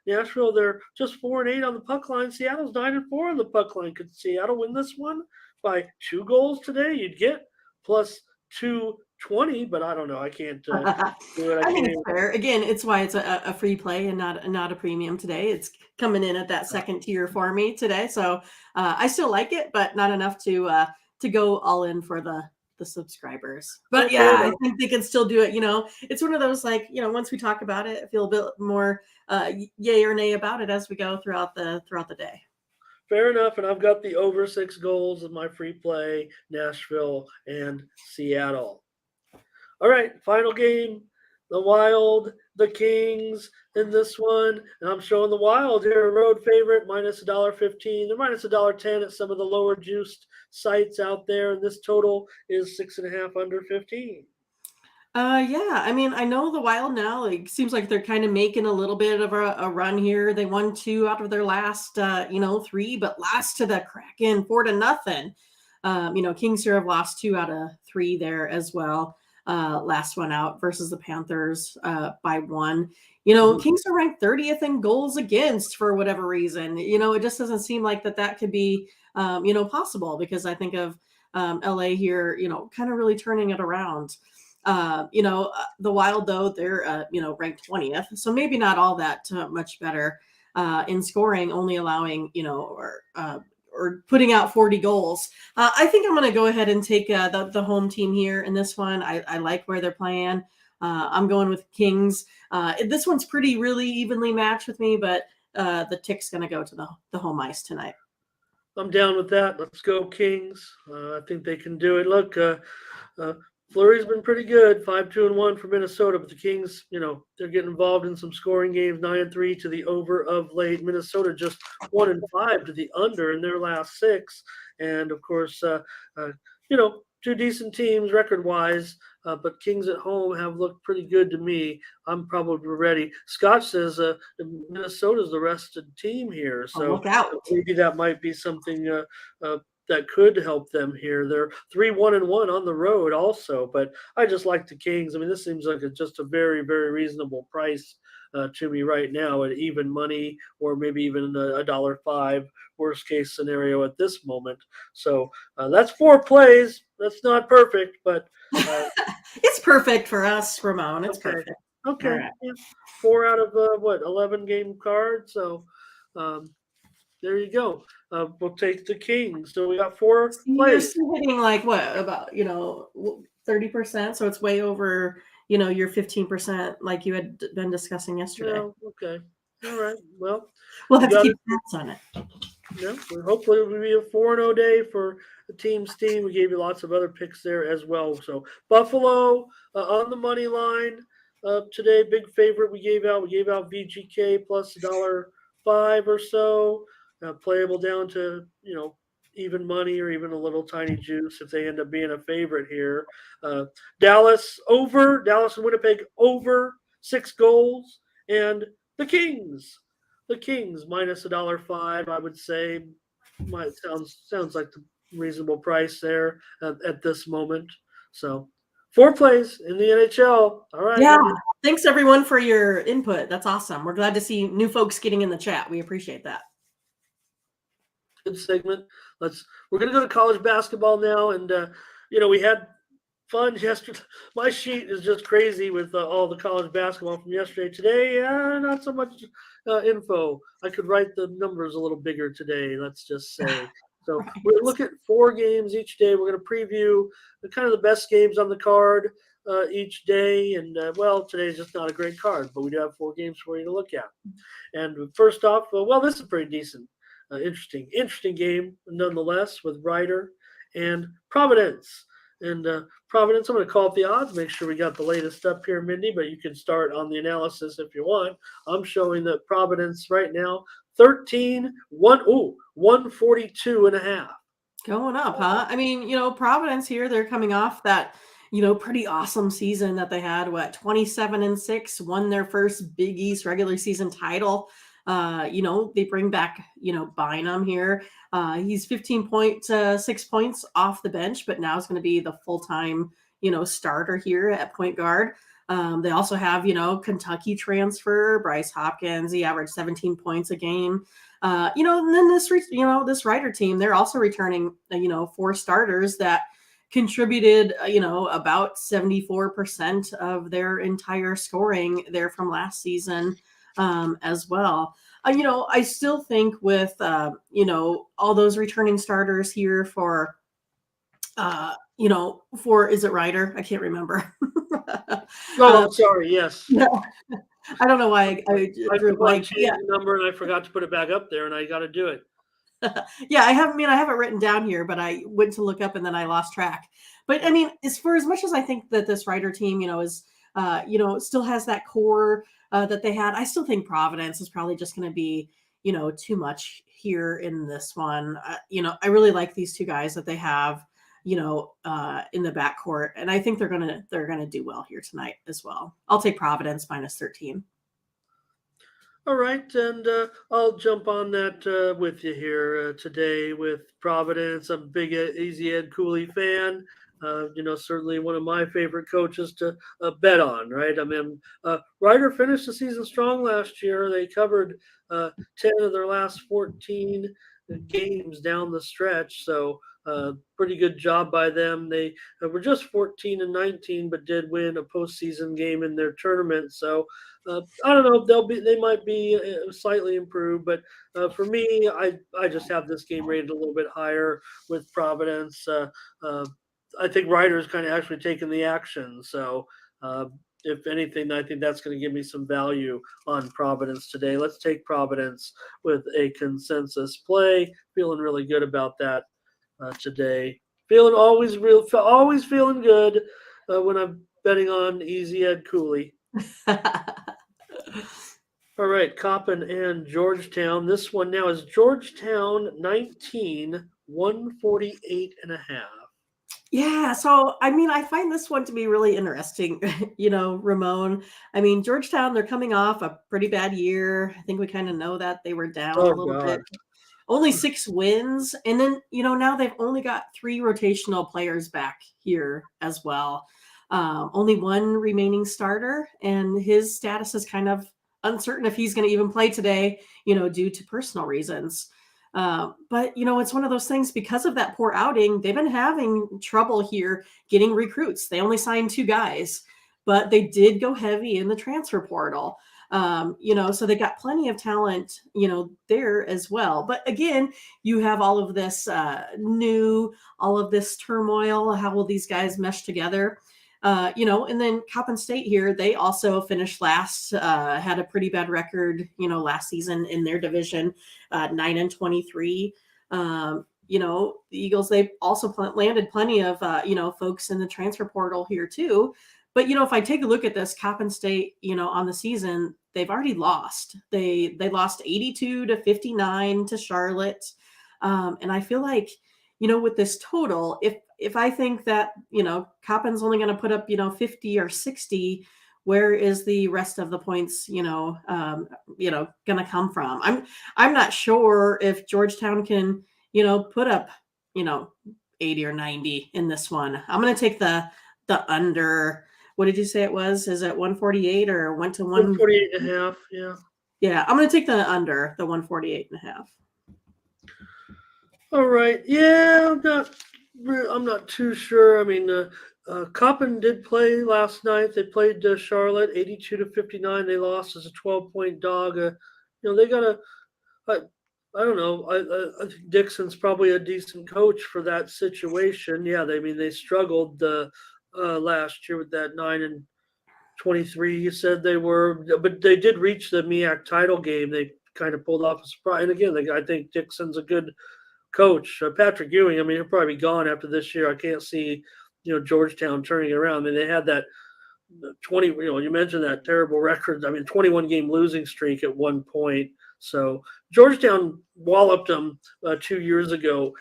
Nashville, they're just 4-8 on the puck line. Seattle's 9-4 on the puck line. Could Seattle win this one by 2 goals today? You'd get plus 220, but I don't know. I can't do it. I think it's fair. Again, it's why it's a free play and not a premium today. It's coming in at that second tier for me today, so I still like it, but not enough to go all in for the subscribers. But Okay, yeah, I think they can still do it. It's one of those like once we talk about it, I feel a bit more yay or nay about it as we go throughout the day. fair enough. And I've got the over 6 goals in my free play, Nashville and Seattle. All right, final game. The Wild, the Kings in this one. And I'm showing the Wild here, a road favorite, minus $1.15. They're minus $1.10 at some of the lower juiced sites out there. And this total is 6.5 under 15. Yeah, I mean, I know the Wild now, like, seems like they're kind of making a little bit of a run here. They won 2 out of their last, 3, but lost to the Kraken 4-0. Kings here have lost 2 out of 3 there as well. Last one out versus the Panthers by 1. Kings are ranked 30th in goals against for whatever reason. It just doesn't seem like that could be, possible because I think of LA here, kind of really turning it around. The Wild though they're ranked 20th, so maybe not all that much better in scoring, only allowing or putting out 40 goals. I think I'm going to go ahead and take the home team here in this one. I like where they're playing. I'm going with Kings. This one's really evenly matched with me, but the Tick's going to go to the home ice tonight. I'm down with that. Let's go Kings. I think they can do it. Look, Flurry's been pretty good, 5-2-1 for Minnesota, but the Kings, they're getting involved in some scoring games, 9-3 to the over of late. Minnesota just 1-5 to the under in their last six, and of course, two decent teams record-wise. But Kings at home have looked pretty good to me. I'm probably ready. Scott says Minnesota's the rested team here, Oh, so look out. maybe that might be something that could help them here. They're 3-1-1 on the road also, but I just like the Kings. I mean, this seems like just a very, very reasonable price to me right now at even money, or maybe even $1.05 worst case scenario at this moment. So that's 4 plays. That's not perfect, but It's perfect for us, Ramon. It's okay. perfect. Okay. All right. Yeah. 4 out of 11 game cards. So there you go. We'll take the Kings. So we got 4 So you're plays. still hitting like what about 30%? So it's way over your 15% like you had been discussing yesterday. No, okay. All right. Well, We'll we have to got keep it. tabs on it. Yeah. Hopefully, it'll be a 4-0 day for the team's team. We gave you lots of other picks there as well. So Buffalo on the money line today, big favorite. We gave out VGK plus $1.05 or so, playable down to even money or even a little tiny juice if they end up being a favorite here. Dallas and Winnipeg over 6 goals, and the Kings. The Kings minus $1.05, I would say, might sounds like the reasonable price there at this moment. So 4 plays in the NHL. All right, Yeah. Mindy. Thanks everyone for your input. That's awesome. We're glad to see new folks getting in the chat. We appreciate that. Good segment. We're gonna go to college basketball now, and we had fun yesterday. My sheet is just crazy with all the college basketball from yesterday. Today, not so much info. I could write the numbers a little bigger today, let's just say. So Right. we're going to look at 4 games each day. We're going to preview the best games on the card each day. And, today's just not a great card, but we do have 4 games for you to look at. And first off, this is pretty decent. Interesting game nonetheless with Rider and Providence. And Providence, I'm going to call up the odds, make sure we got the latest up here, Mindy, but you can start on the analysis if you want. I'm showing that Providence right now, 142.5. Going up, huh? I mean, Providence here, they're coming off that, pretty awesome season that they had, 27-6, won their first Big East regular season title. They bring back, Bynum here. He's 15.6 points off the bench, but now is going to be the full-time, starter here at point guard. They also have, Kentucky transfer, Bryce Hopkins. He averaged 17 points a game. And then this Rider team, they're also returning, 4 starters that contributed, about 74% of their entire scoring there from last season as well. I still think with, all those returning starters here for, is it Rider? I can't remember. Oh, sorry. Yes. Yeah. I don't know why I drew a blank. Changed the number and I forgot to put it back up there, and I got to do it. Yeah, I have it written down here, but I went to look up and then I lost track. But I mean, as much as I think that this Rider team, is, still has that core that they had, I still think Providence is probably just going to be, too much here in this one. I really like these 2 guys that they have, in the backcourt, and I think they're gonna do well here tonight as well. I'll take Providence minus 13. All right, and I'll jump on that with you here today with Providence. I'm a big Easy Ed Cooley fan. Certainly one of my favorite coaches to bet on, right? I mean, Rider finished the season strong last year. They covered 10 of their last 14 games down the stretch, so pretty good job by them. They were just 14-19, but did win a postseason game in their tournament. So I don't know. They might be slightly improved, but for me, I just have this game rated a little bit higher with Providence. I think Rider's kind of actually taking the action. So if anything, I think that's going to give me some value on Providence today. Let's take Providence with a consensus play. Feeling really good about that today. Always feeling good when I'm betting on Easy Ed Cooley. All right, Coppin and Georgetown. This one now is Georgetown 19, 148.5. Yeah, so I mean, I find this one to be really interesting, Ramon. I mean, Georgetown, they're coming off a pretty bad year. I think we kind of know that they were down a Oh little bit. God. Only 6 wins, and then, now they've only got 3 rotational players back here as well. Only 1 remaining starter, and his status is kind of uncertain if he's going to even play today, due to personal reasons. But it's one of those things because of that poor outing. They've been having trouble here getting recruits. They only signed 2 guys, but they did go heavy in the transfer portal. So they got plenty of talent, there as well. But again, you have all of this all of this turmoil. How will these guys mesh together? And then Coppin State here, they also finished last, had a pretty bad record, last season in their division, 9-23. The Eagles, they also landed plenty of, folks in the transfer portal here too. But, if I take a look at this Coppin State, on the season, they've already lost. They lost 82-59 to Charlotte. And I feel like, with this total, if I think that, Coppin's only going to put up, 50 or 60, where is the rest of the points, going to come from? I'm not sure if Georgetown can, put up, 80 or 90 in this one. I'm going to take the under. What did you say it was? Is it 148 or went to 148.5? Yeah. Yeah, I'm going to take the under, the 148.5. All right. Yeah, I'm not too sure. I mean, Coppin did play last night. They played Charlotte 82-59. They lost as a 12-point dog. They got a. I don't know. I think Dixon's probably a decent coach for that situation. Yeah, they struggled last year with that 9-23. You said they were, but they did reach the MEAC title game. They kind of pulled off a surprise. And again, I think Dixon's a good coach. Patrick Ewing, I mean, he'll probably be gone after this year. I can't see, Georgetown turning it around. I mean, they had that 20, you mentioned that terrible record. I mean, 21 game losing streak at one point. So Georgetown walloped them 2 years ago,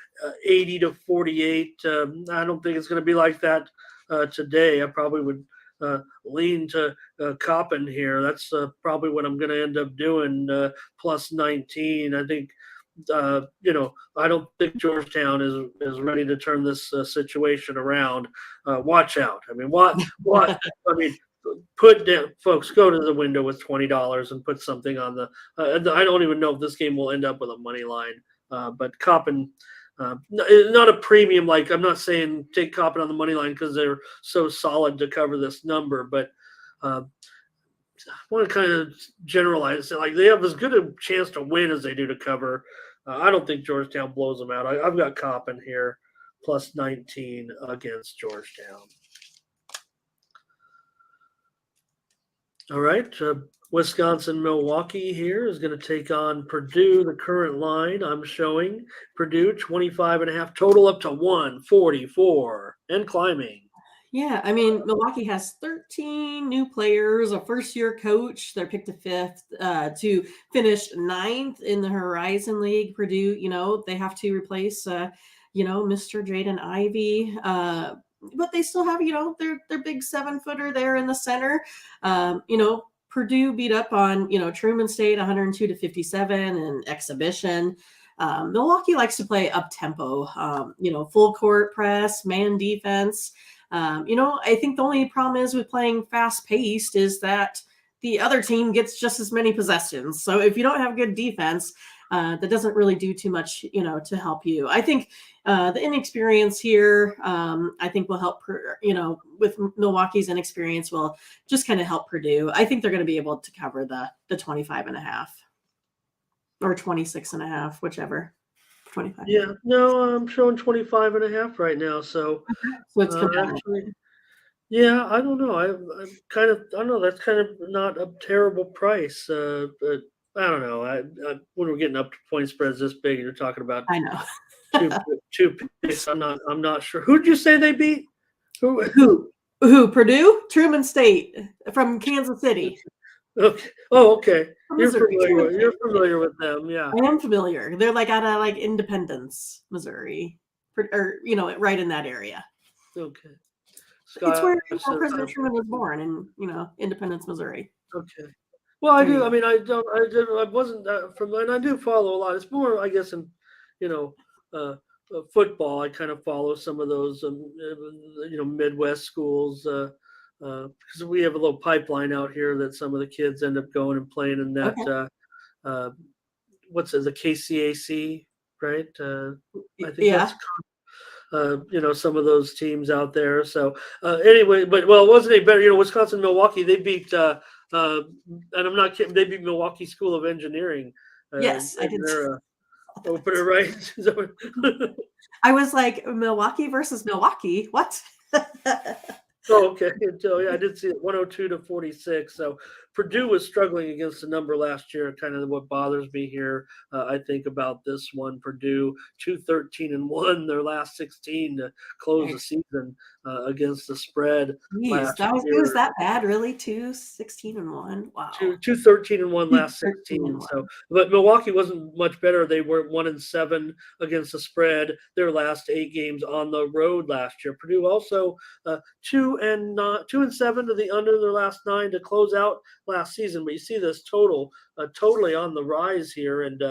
80-48. I don't think it's going to be like that today. I probably would lean to Coppin here. That's probably what I'm going to end up doing, plus 19. I think I don't think Georgetown is ready to turn this situation around. Watch out. I mean, what? I mean, put down, folks. Go to the window with $20 and put something on the. I don't even know if this game will end up with a money line. But Coppin, not a premium. Like, I'm not saying take Coppin on the money line because they're so solid to cover this number, but. I want to kind of generalize it. Like, they have as good a chance to win as they do to cover. I don't think Georgetown blows them out. I've got Coppin here, plus 19 against Georgetown. All right. Wisconsin-Milwaukee here is going to take on Purdue. The current line I'm showing, Purdue 25.5, total up to 144 and climbing. Yeah, I mean, Milwaukee has 13 new players, a first-year coach. They're picked to 5th to finish 9th in the Horizon League. Purdue, they have to replace, Mr. Jaden Ivey. But they still have, their big 7-footer there in the center. Purdue beat up on, Truman State 102-57 in exhibition. Milwaukee likes to play up-tempo, full court press, man defense. I think the only problem is with playing fast paced is that the other team gets just as many possessions. So if you don't have good defense, that doesn't really do too much, to help you. I think the inexperience here, I think will help, with Milwaukee's inexperience will just kind of help Purdue. I think they're going to be able to cover the 25.5 or 26.5, whichever. 25. Yeah, no, I'm showing 25.5 right now. So it's actually, yeah, I don't know. I don't know. That's kind of not a terrible price. But I don't know. When we're getting up to point spreads this big, you're talking about. I know. two picks. I'm not sure. Who did you say they beat? Who? Who? Purdue? Truman State from Kansas City. Okay. Oh, okay. From Missouri. Truman You're State. familiar with them, yeah. I am familiar. They're like out of like Independence, Missouri, or right in that area. Okay. It's where Scott says, President Truman was born in Independence, Missouri. okay. Well, I There you do. I go. mean, I wasn't from, and I do follow a lot. It's more, I guess, in you know, uh, football. I kind of follow some of those, Midwest schools, because we have a little pipeline out here that some of the kids end up going and playing in that. Okay. Uh, what's it, the KCAC, right? I think Yeah. that's some of those teams out there. So anyway, but well, it wasn't any better. Wisconsin, Milwaukee, they beat, and I'm not kidding, they beat Milwaukee School of Engineering Yes, I in did. their opener, right? I was like, Milwaukee versus Milwaukee. What? Oh, okay. So yeah, I did see it 102-46. So Purdue was struggling against the number last year. Kind of what bothers me here, I think about this one. Purdue 2-13-1, their last 16 to close the season against the spread Jeez, last it was year. that bad, really? 2-16-1. Wow. Two 13-1 last 13 16. and So, 1. but Milwaukee wasn't much better. They were 1-7 against the spread. Their last 8 games on the road last year. Purdue also 2-7 to the under their last 9 to close out last season. But you see this total totally on the rise here, and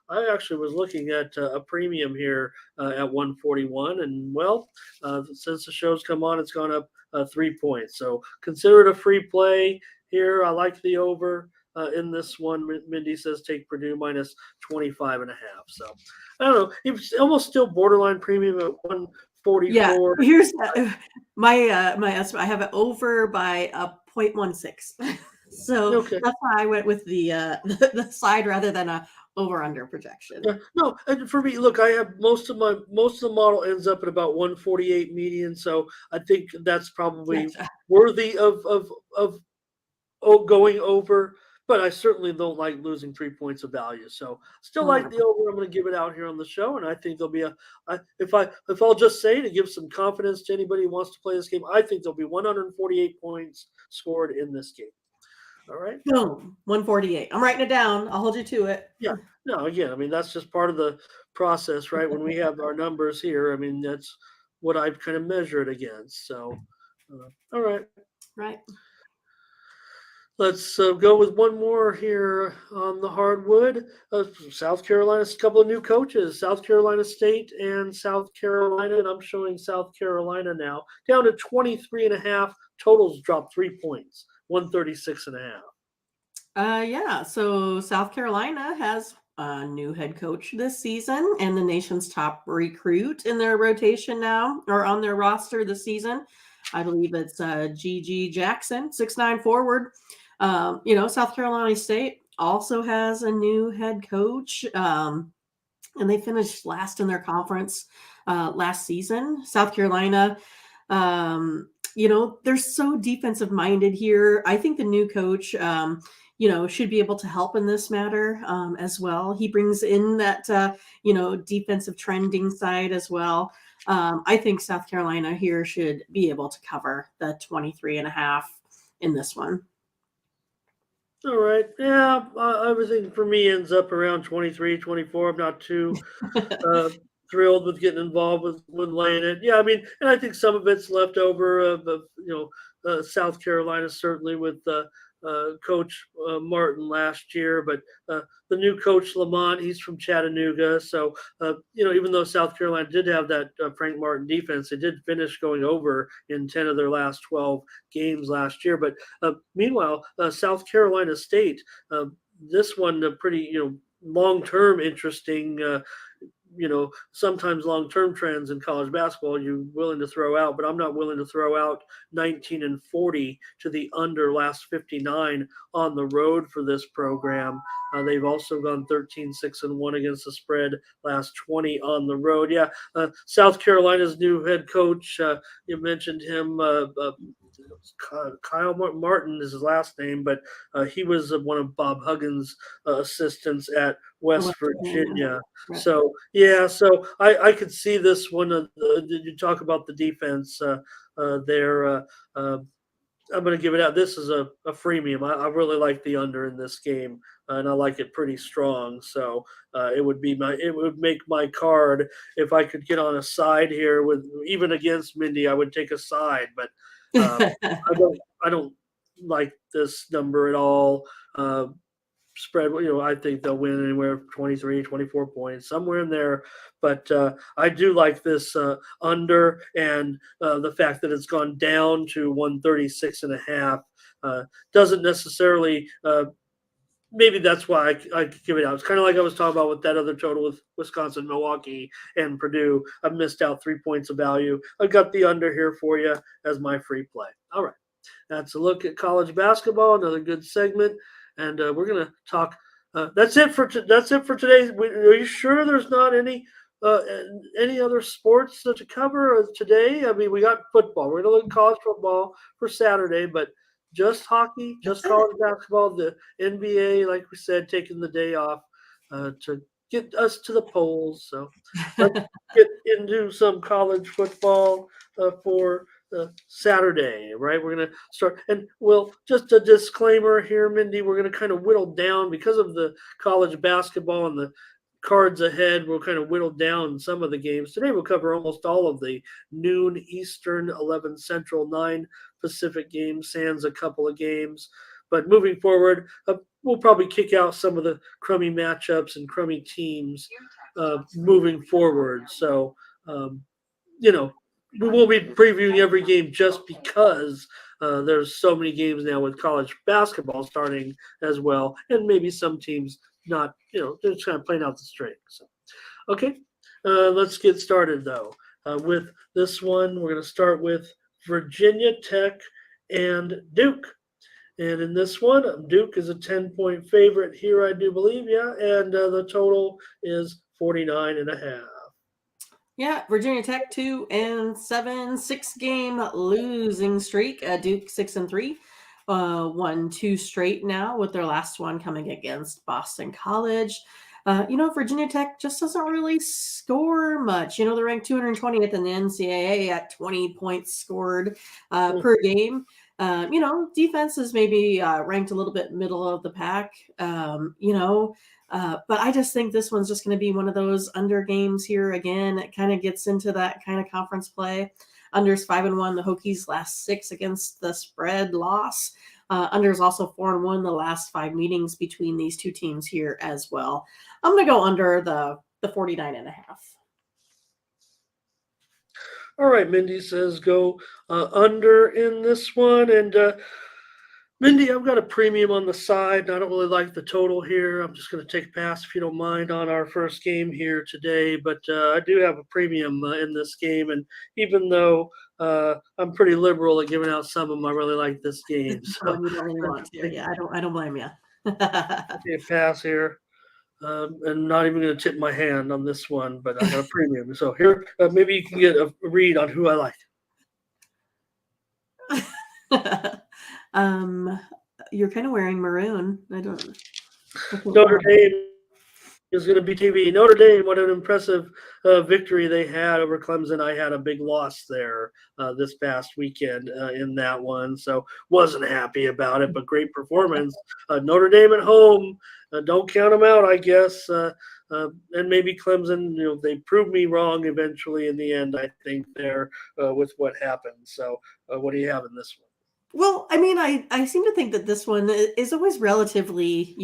I actually was looking at a premium here at 141, and well, since the show's come on, it's gone up 3 points. So consider it a free play here. I like the over in this one. Mindy says take Purdue minus 25.5. So I don't know. It's almost still borderline premium at 144. Yeah, here's my estimate. I have it over by a 0.16. So Okay. that's why I went with the the side rather than a over under projection. Yeah, no, and for me, look, I have most of the model ends up at about 148 median, so I think that's probably Gotcha. worthy of going over. But I certainly don't like losing 3 points of value. So still like the over. I'm going to give it out here on the show, and I think there'll be if I'll just say to give some confidence to anybody who wants to play this game, I think there'll be 148 points scored in this game. All right. Boom, 148. I'm writing it down. I'll hold you to it. Yeah. No, again, I mean, that's just part of the process, right? When we have our numbers here, I mean, that's what I kind of measure it against. So, all right. Right. Let's go with one more here on the hardwood. South Carolina's a couple of new coaches, South Carolina State and South Carolina. And I'm showing South Carolina now down to 23.5. Totals dropped 3 points, 136.5. Yeah. So South Carolina has a new head coach this season and the nation's top recruit in their rotation now or on their roster this season. I believe it's GG Jackson, 6'9" forward. South Carolina State also has a new head coach, and they finished last in their conference last season. South Carolina, they're so defensive minded here. I think the new coach, should be able to help in this matter as well. He brings in that, defensive trending side as well. I think South Carolina here should be able to cover the 23.5 in this one. All right. Yeah, everything for me ends up around 23, 24. I'm not too thrilled with getting involved with laying it. Yeah, I mean, and I think some of it's left over of South Carolina, certainly with Coach Martin last year, but the new coach Lamont, he's from Chattanooga. So even though South Carolina did have that Frank Martin defense, they did finish going over in 10 of their last 12 games last year. But meanwhile, South Carolina State, this one pretty long-term interesting. Sometimes long-term trends in college basketball you're willing to throw out, but I'm not willing to throw out 19-40 to the under last 59 on the road for this program. They've also gone 13-6-1 against the spread last 20 on the road. Yeah, South Carolina's new head coach, you mentioned him, Kyle Martin is his last name, but he was one of Bob Huggins' assistants at West West Virginia. Virginia. Right. So yeah, so I could see this one. You talk about the defense there. I'm going to give it out. This is a freemium. I really like the under in this game, and I like it pretty strong. So it would make my card if I could get on a side here with even against Mindy. I would take a side, but I don't like this number at all. Spread, I think they'll win anywhere from 23, 24 points, somewhere in there. But I do like this under, and the fact that it's gone down to 136.5 doesn't necessarily. Maybe that's why I give it out. It's kind of like I was talking about with that other total with Wisconsin, Milwaukee, and Purdue. I missed out 3 points of value. I got the under here for you as my free play. All right, that's a look at college basketball. Another good segment. And we're gonna talk. That's it for today. Are you sure there's not any other sports to cover today? I mean, we got football. We're gonna look at college football for Saturday, but just hockey, just college basketball. The NBA, like we said, taking the day off to get us to the polls. So let's get into some college football for Saturday, right? We're going to start, and just a disclaimer here, Mindy, we're going to kind of whittle down because of the college basketball and the cards ahead. We'll kind of whittle down some of the games. Today we'll cover almost all of the noon Eastern, 11 Central, 9 Pacific games, sans a couple of games. But moving forward, we'll probably kick out some of the crummy matchups and crummy teams moving forward. So, we won't be previewing every game just because there's so many games now with college basketball starting as well, and maybe some teams not, they're just kind of playing out the string. So, okay, let's get started though with this one. We're going to start with Virginia Tech and Duke. And in this one, Duke is a 10-point favorite here, I do believe, yeah, and the total is 49.5. Yeah, Virginia Tech 2-7, 6-game losing streak. Duke 6-3, won 2 straight now with their last one coming against Boston College. Virginia Tech just doesn't really score much. They're ranked 220th in the NCAA at 20 points scored per game. Defense is maybe ranked a little bit middle of the pack. But I just think this one's just going to be one of those under games here again. It kind of gets into that kind of conference play. Unders 5-1, the Hokies last 6 against the spread loss. Unders also 4-1 the last 5 meetings between these two teams here as well. I'm going to go under the 49.5. All right, Mindy says go under in this one. And Mindy, I've got a premium on the side, and I don't really like the total here. I'm just going to take a pass, if you don't mind, on our first game here today. But I do have a premium in this game, and even though I'm pretty liberal at giving out some of them, I really like this game. So you don't really want to. Yeah, I don't blame you. Take a pass here. And not even going to tip my hand on this one, but I got a premium. So here, maybe you can get a read on who I like. You're kind of wearing maroon. Notre Dame is going to be TV. Notre Dame, what an impressive victory they had over Clemson. I had a big loss there this past weekend in that one, so wasn't happy about it, but great performance. Notre Dame at home, don't count them out, I guess. And maybe Clemson, they proved me wrong eventually in the end, I think, there with what happened. So what do you have in this one? Well, I mean, I seem to think that this one is always relatively,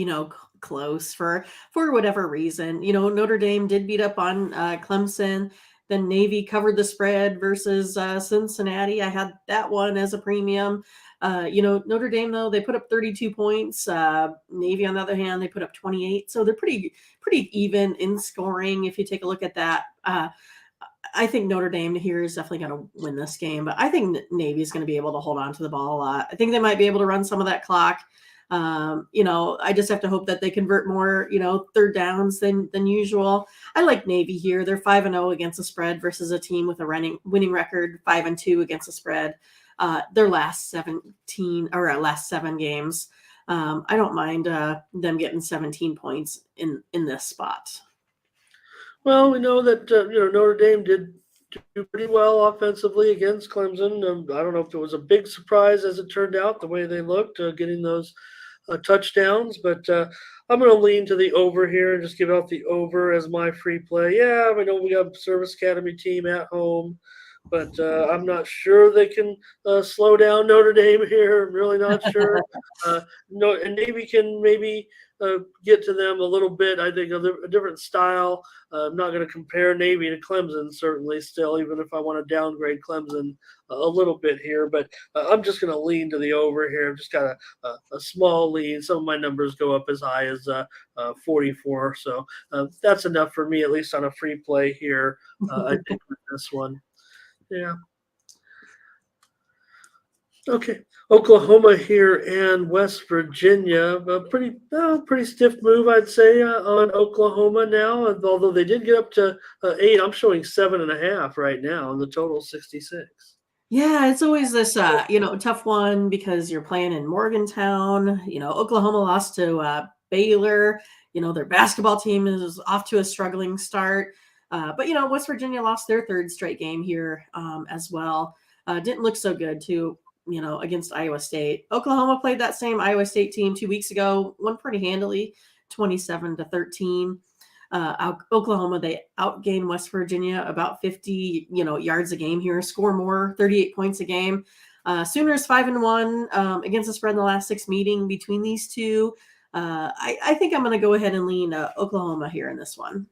close for whatever reason. Notre Dame did beat up on Clemson. Then Navy covered the spread versus Cincinnati. I had that one as a premium. Notre Dame, though, they put up 32 points. Navy, on the other hand, they put up 28. So they're pretty even in scoring if you take a look at that. I think Notre Dame here is definitely going to win this game, but I think Navy is going to be able to hold on to the ball a lot. I think they might be able to run some of that clock. I just have to hope that they convert more, third downs than usual. I like Navy here. They're 5-0 against the spread versus a team with a winning record, 5-2 against the spread. Their last 7 games. I don't mind them getting 17 points in this spot. Well, we know that Notre Dame did do pretty well offensively against Clemson. I don't know if it was a big surprise as it turned out the way they looked, getting those touchdowns, but I'm going to lean to the over here and just give out the over as my free play. Yeah, we know we got Service Academy team at home, but I'm not sure they can slow down Notre Dame here. I'm really not sure. No, and Navy can maybe get to them a little bit. I think a different style. I'm not going to compare Navy to Clemson, certainly, still, even if I want to downgrade Clemson a little bit here. But I'm just going to lean to the over here. I've just got a small lean. Some of my numbers go up as high as 44. So that's enough for me, at least on a free play here, I think, with this one. Yeah. Okay. Oklahoma here and West Virginia. A pretty stiff move, I'd say, on Oklahoma now. Although they did get up to 8, I'm showing 7.5 right now, and the total 66. Yeah, it's always this, tough one because you're playing in Morgantown. Oklahoma lost to Baylor. Their basketball team is off to a struggling start. But West Virginia lost their third straight game here as well. Didn't look so good too, against Iowa State. Oklahoma played that same Iowa State team 2 weeks ago, won pretty handily, 27-13. Oklahoma, they outgained West Virginia about 50, yards a game here, score more, 38 points a game. Sooners 5-1 against the spread in the last 6 meeting between these two. I think I'm going to go ahead and lean Oklahoma here in this one.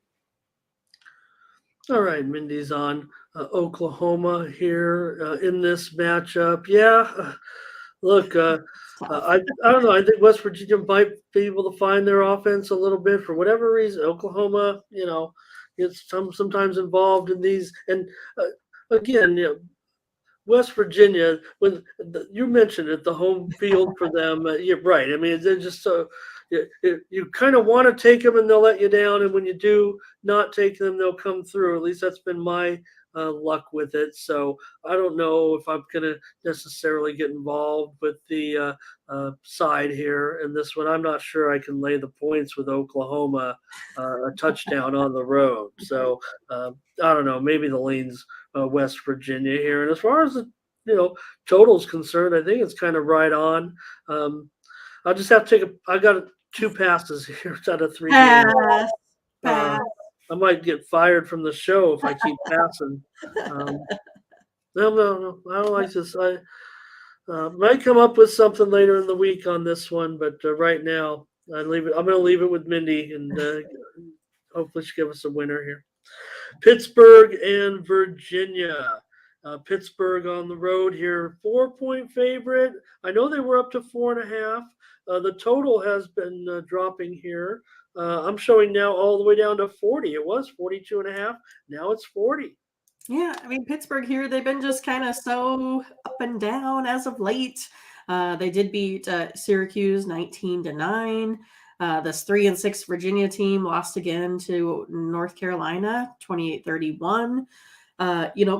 All right, Mindy's on Oklahoma here in this matchup. Yeah, look, I don't know. I think West Virginia might be able to find their offense a little bit for whatever reason. Oklahoma, gets sometimes involved in these. And again, West Virginia, when you mentioned it, the home field for them, you're right. I mean, they're just so you kind of want to take them and they'll let you down, and when you do not take them, they'll come through. At least that's been my luck with it. So I don't know if I'm going to necessarily get involved with the side here in this one. I'm not sure I can lay the points with Oklahoma, a touchdown on the road. So I don't know. Maybe the leans West Virginia here. And as far as the total's concerned, I think it's kind of right on. I'll just have to I got 2 passes here out of 3 games. Pass. I might get fired from the show if I keep passing. No, I don't like this. I might come up with something later in the week on this one, but right now I'm going to leave it with Mindy, and hopefully she give us a winner here. Pittsburgh and Virginia. Pittsburgh on the road here, 4-point favorite. I know they were up to 4.5. The total has been dropping here. I'm showing now all the way down to 40. It was 42.5. Now it's 40. Yeah, I mean, Pittsburgh here, they've been just kind of so up and down as of late. They did beat Syracuse 19-9. This 3-6 Virginia team lost again to North Carolina 28-31.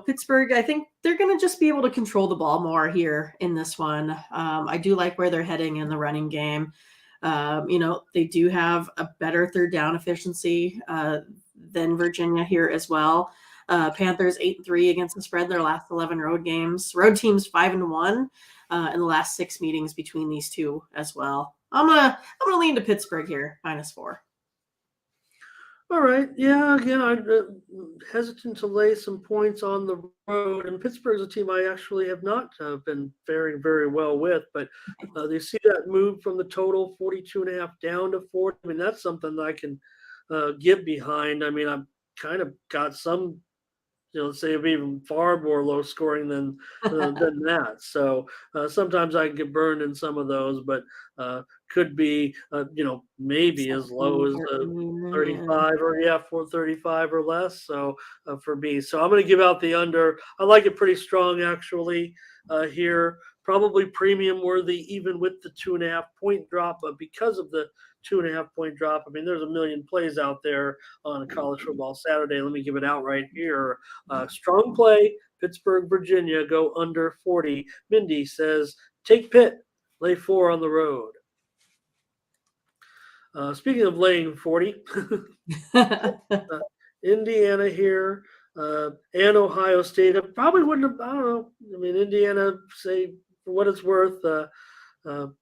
Pittsburgh, I think they're going to just be able to control the ball more here in this one. I do like where they're heading in the running game. They do have a better third down efficiency than Virginia here as well. Panthers 8-3 against the spread their last 11 road games. Road teams 5-1 in the last 6 meetings between these two as well. I'm gonna lean to Pittsburgh here, -4. All right. Yeah, again, I'm hesitant to lay some points on the road. And Pittsburgh's a team I actually have not been faring very well with. But you see that move from the total 42.5 down to 40. I mean, that's something that I can get behind. I mean, I've kind of got some, say even far more low scoring than that. So sometimes I can get burned in some of those, but could be, maybe as low as 35 or 435 or less. So for me, so I'm going to give out the under. I like it pretty strong actually here. Probably premium worthy even with the 2.5 point drop, but because of the 2.5 point drop, I mean, there's a million plays out there on a college football Saturday. Let me give it out right here. Strong play, Pittsburgh, Virginia, go under 40. Mindy says, take Pitt, lay 4 on the road. Speaking of laying 40, uh, Indiana here and Ohio State. I probably wouldn't have. I don't know. I mean, Indiana, say for what it's worth,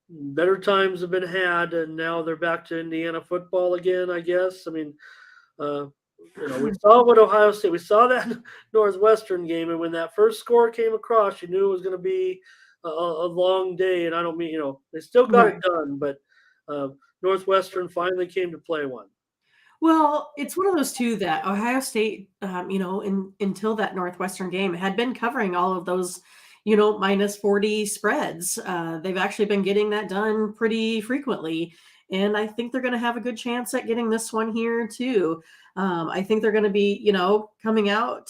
better times have been had, and now they're back to Indiana football again. I guess. I mean, uh, we saw what Ohio State. We saw that Northwestern game, and when that first score came across, you knew it was going to be a long day. And I don't mean they still got Right. it done, but uh, Northwestern finally came to play one. Well, it's one of those two that Ohio State, until that Northwestern game, had been covering all of those, -40 spreads. They've actually been getting that done pretty frequently. And I think they're going to have a good chance at getting this one here, too. I think they're going to be, coming out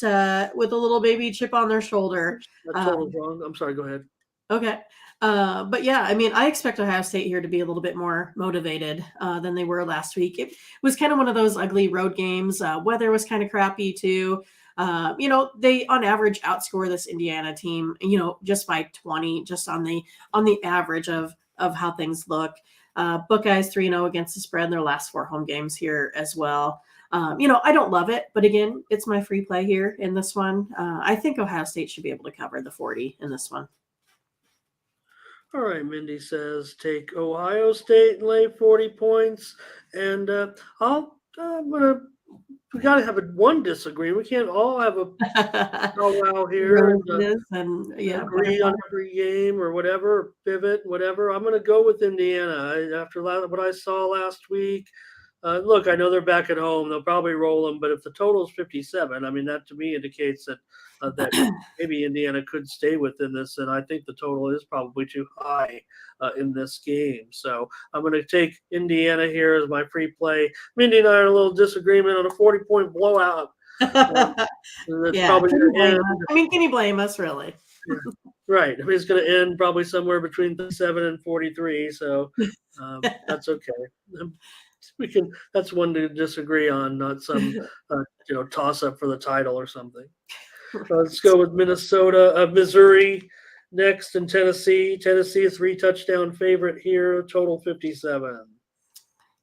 with a little baby chip on their shoulder. That total's Um, wrong. I'm sorry. Go ahead. Okay. But yeah, I mean, I expect Ohio State here to be a little bit more motivated than they were last week. It was kind of one of those ugly road games. Weather was kind of crappy too. They on average outscore this Indiana team, just by 20, just on the average of how things look. Buckeyes 3-0 against the spread in their last 4 home games here as well. I don't love it, but again, it's my free play here in this one. I think Ohio State should be able to cover the 40 in this one. All right, Mindy says take Ohio State and lay 40 points, and I'm gonna. We gotta have one disagreement. We can't all have a powwow here and Roses and yeah, agree on every game or whatever, pivot, whatever. I'm gonna go with Indiana after what I saw last week. Look, I know they're back at home. They'll probably roll them, but if the total is 57, I mean that to me indicates that maybe Indiana could stay within this, and I think the total is probably too high in this game. So I'm going to take Indiana here as my free play. Mindy and I are in a little disagreement on a 40-point blowout. That's Yeah, probably can you going to blame end. us? I mean, can you blame us, really? Yeah, right. I mean, it's going to end probably somewhere between 7 and 43. So that's okay. We can. That's one to disagree on, not some toss up for the title or something. Let's go with Missouri next, and Tennessee. Tennessee, a 3-touchdown favorite here. Total 57.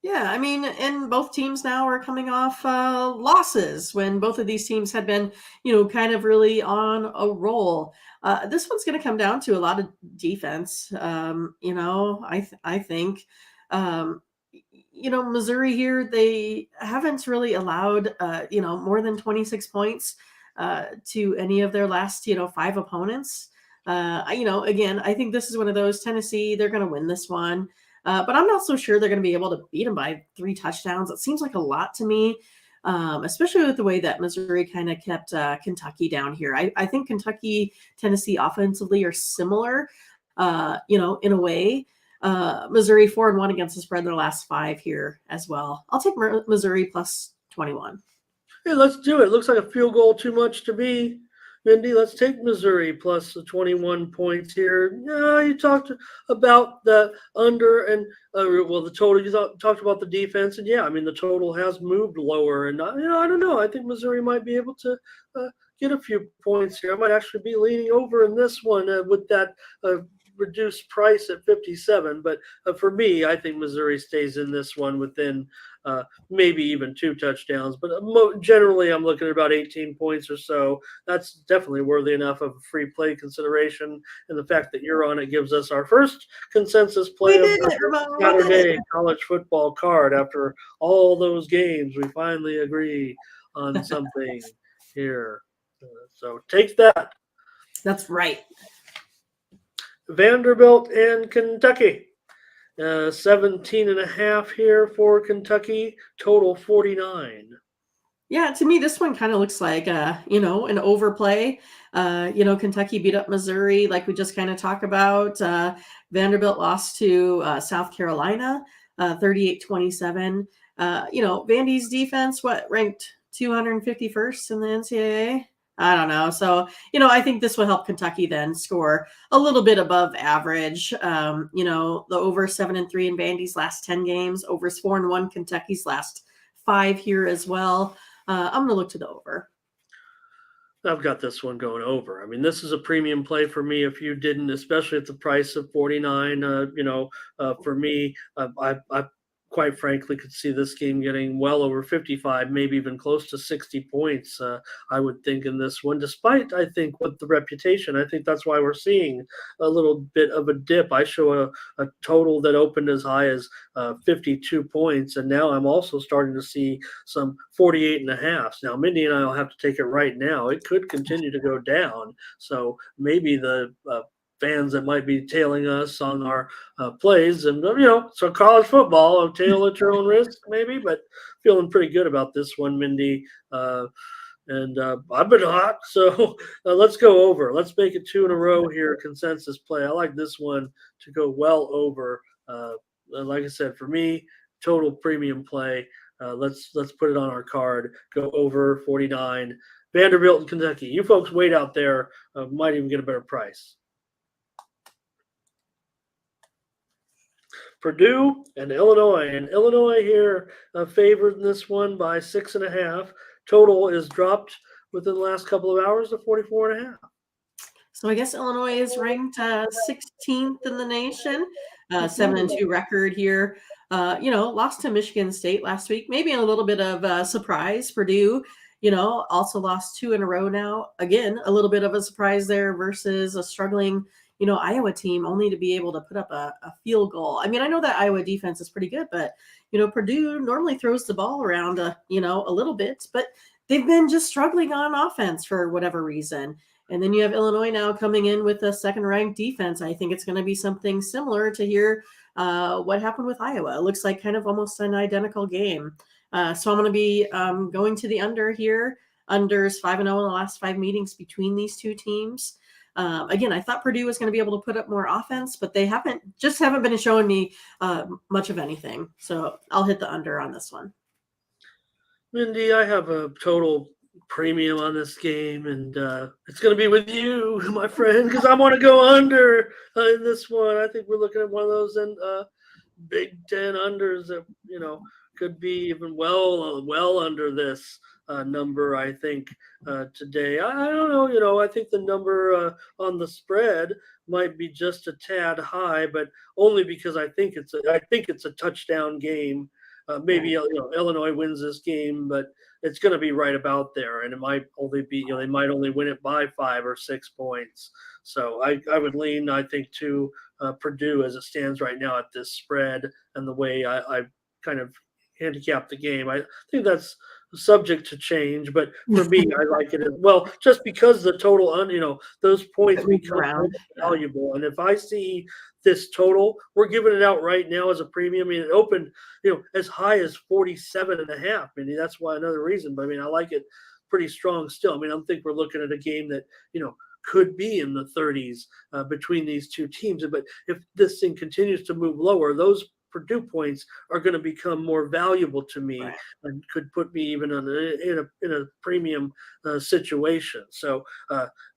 Yeah, I mean, and both teams now are coming off losses when both of these teams had been, kind of really on a roll. This one's going to come down to a lot of defense. I think. Um, Missouri here, they haven't really allowed, more than 26 points to any of their last, 5 opponents. Again, I think this is one of those Tennessee, they're going to win this one. But I'm not so sure they're going to be able to beat them by 3 touchdowns. It seems like a lot to me, especially with the way that Missouri kind of kept Kentucky down here. I think Kentucky, Tennessee offensively are similar, in a way. Missouri 4-1 against the spread in their last 5 here as well. I'll take Missouri plus 21. Hey, let's do it. Looks like a field goal too much to me. Mindy, let's take Missouri plus the 21 points here. Yeah, you talked about the under and the total. You talked about the defense, and yeah, I mean the total has moved lower, and I don't know. I think Missouri might be able to get a few points here. I might actually be leaning over in this one with that reduced price at 57. But for me, I think Missouri stays in this one within maybe even 2 touchdowns. But generally, I'm looking at about 18 points or so. That's definitely worthy enough of a free play consideration. And the fact that you're on it gives us our first consensus play of the Saturday college football card. After all those games, we finally agree on something here. So take that. That's right. Vanderbilt and Kentucky. 17.5 here for Kentucky, total 49. Yeah, to me, this one kind of looks like, an overplay. Kentucky beat up Missouri, like we just kind of talked about. Vanderbilt lost to South Carolina, 38-27. Vandy's defense, ranked 251st in the NCAA? I don't know. So, I think this will help Kentucky then score a little bit above average. The over 7-3 in Vandy's last 10 games, over 4-1 Kentucky's last 5 here as well. I'm going to look to the over. I've got this one going over. I mean, this is a premium play for me. If you didn't, especially at the price of 49, for me, I quite frankly could see this game getting well over 55, maybe even close to 60 points. I would think in this one, despite I think with the reputation, I think that's why we're seeing a little bit of a dip. I show a total that opened as high as 52 points, and now I'm also starting to see some 48 and a half. Now, Mindy and I will have to take it right now. It could continue to go down, so maybe the fans that might be tailing us on our plays, and so college football, tail at your own risk, maybe. But feeling pretty good about this one, Mindy. And I've been hot, so let's go over. Let's make it two in a row here. Consensus play. I like this one to go well over. Like I said, for me, total premium play. Let's put it on our card. Go over 49. Vanderbilt and Kentucky. You folks wait out there. Might even get a better price. Purdue and Illinois. And Illinois here favored in this one by 6.5. Total is dropped within the last couple of hours to 44.5. So I guess Illinois is ranked 16th in the nation, 7-2 record here. Lost to Michigan State last week. Maybe a little bit of a surprise. Purdue, also lost 2 in a row now. Again, a little bit of a surprise there versus a struggling Iowa team, only to be able to put up a field goal. I mean, I know that Iowa defense is pretty good, but, Purdue normally throws the ball around, a little bit, but they've been just struggling on offense for whatever reason. And then you have Illinois now coming in with a second-ranked defense. I think it's going to be something similar to here what happened with Iowa. It looks like kind of almost an identical game. So I'm going to be going to the under here. Unders 5-0 in the last 5 meetings between these two teams. Again, I thought Purdue was going to be able to put up more offense, but they haven't been showing me much of anything. So I'll hit the under on this one. Mindy, I have a total premium on this game, and it's going to be with you, my friend, because I want to go under in this one. I think we're looking at one of those Big Ten unders that could be even well under this number. I think today. I don't know. I think the number on the spread might be just a tad high, but only because I think it's a touchdown game. Maybe Illinois wins this game, but it's going to be right about there, and it might only be they might only win it by 5 or 6 points. So I would lean, I think, to Purdue as it stands right now at this spread and the way I kind of handicap the game. I think that's subject to change, but for me, I like it as well, just because the total those points become valuable. And if I see this total, we're giving it out right now as a premium. I mean, it opened as high as 47.5. I mean, that's why another reason. But I mean, I like it pretty strong still. I mean, I think we're looking at a game that could be in the 30s between these two teams. But if this thing continues to move lower, those Purdue points are going to become more valuable to me, right, and could put me even in a premium situation. So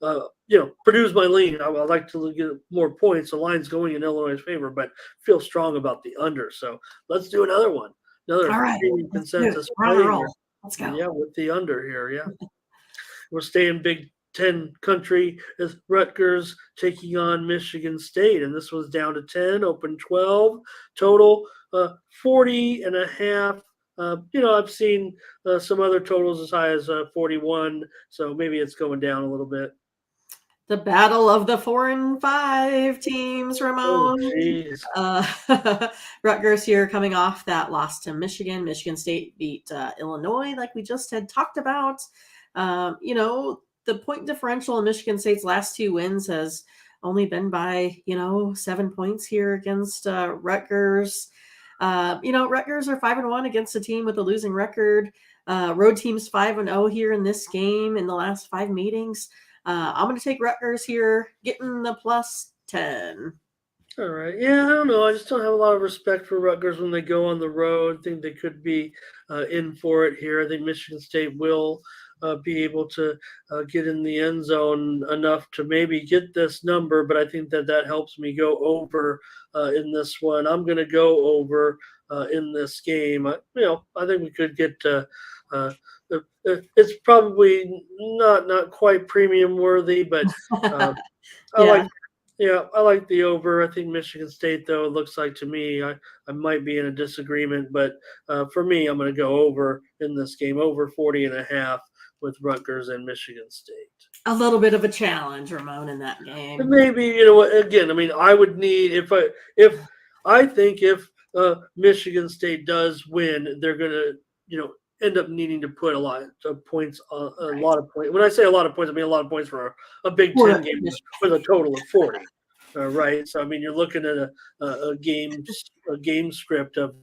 Purdue's my lean. I would like to get more points. The line's going in Illinois' favor, but feel strong about the under. So let's do another one. Another premium consensus play here. Let's go. Yeah, with the under here. Yeah, we're staying Big Ten country as Rutgers taking on Michigan State, and this was down to 10, open 12, total 40.5. I've seen some other totals as high as 41, so maybe it's going down a little bit. The battle of the 4 and 5 teams, Ramon. Rutgers here coming off that loss to Michigan. Michigan State beat Illinois, like we just had talked about. The point differential in Michigan State's last 2 wins has only been by, 7 points here against Rutgers. Rutgers are 5-1 against a team with a losing record. Road teams 5-0 here in this game in the last 5 meetings. I'm going to take Rutgers here, getting the +10. All right. Yeah, I don't know. I just don't have a lot of respect for Rutgers when they go on the road. I think they could be in for it here. I think Michigan State will be able to get in the end zone enough to maybe get this number, but I think that helps me go over in this one. I'm going to go over in this game. I think we could get it's probably not quite premium worthy, but I Yeah, I like the over. I think Michigan State, though, it looks like to me, I might be in a disagreement, but for me, I'm going to go over in this game, over 40.5 with Rutgers and Michigan State. A little bit of a challenge, Ramon, in that And game. maybe, again, I mean, I would need if Michigan State does win, they're going to, end up needing to put a lot of points, a Right. lot of points. When I say a lot of points, I mean a lot of points for a Big For Ten game Michigan. with a total of 40. Right. So I mean, you're looking at a game script of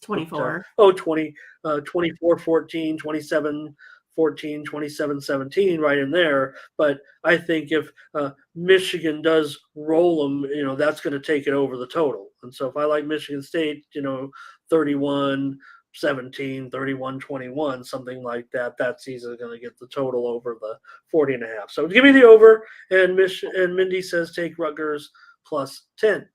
24. 20, 24-14, 27-14, 27-17, right in there. But I think if Michigan does roll them, that's going to take it over the total. And so if I like Michigan State, 31-17, 31-21, something like that, that's easily going to get the total over the 40.5. So give me the over, and Mindy says take Rutgers plus 10.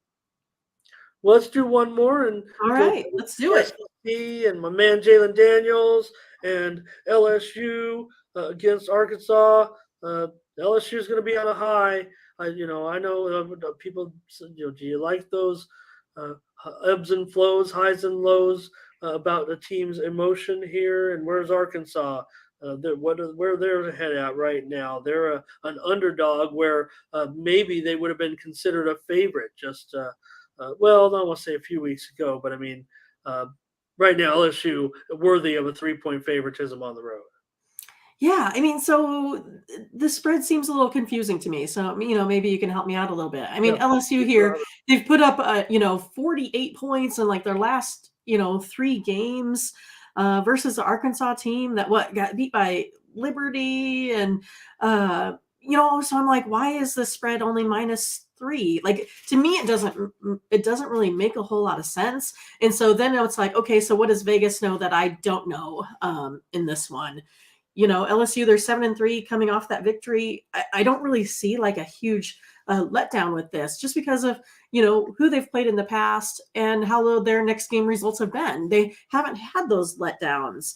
Well, let's do one more and All go right, to let's do the it. SEC and my man Jalen Daniels and LSU against Arkansas. LSU is going to be on a high. I know people. Do you like those uh, ebbs and flows, highs and lows about the team's emotion here? And where's Arkansas? Where they're head at right now? They're an underdog where maybe they would have been considered a favorite just well, I don't want to say a few weeks ago, but I mean, uh, right now LSU worthy of a 3-point favoritism on the road. Yeah, I mean, so the spread seems a little confusing to me. So, maybe you can help me out a little bit. I mean, Yeah, LSU here, they've put up, 48 points in like their last, 3 games versus the Arkansas team that got beat by Liberty. And, so I'm like, why is the spread only -3? Like, to me, it doesn't really make a whole lot of sense. And so then it's like, okay, so what does Vegas know that I don't know in this one? LSU, they're 7-3 coming off that victory. I don't really see like a huge letdown with this just because of, who they've played in the past and how low their next game results have been. They haven't had those letdowns.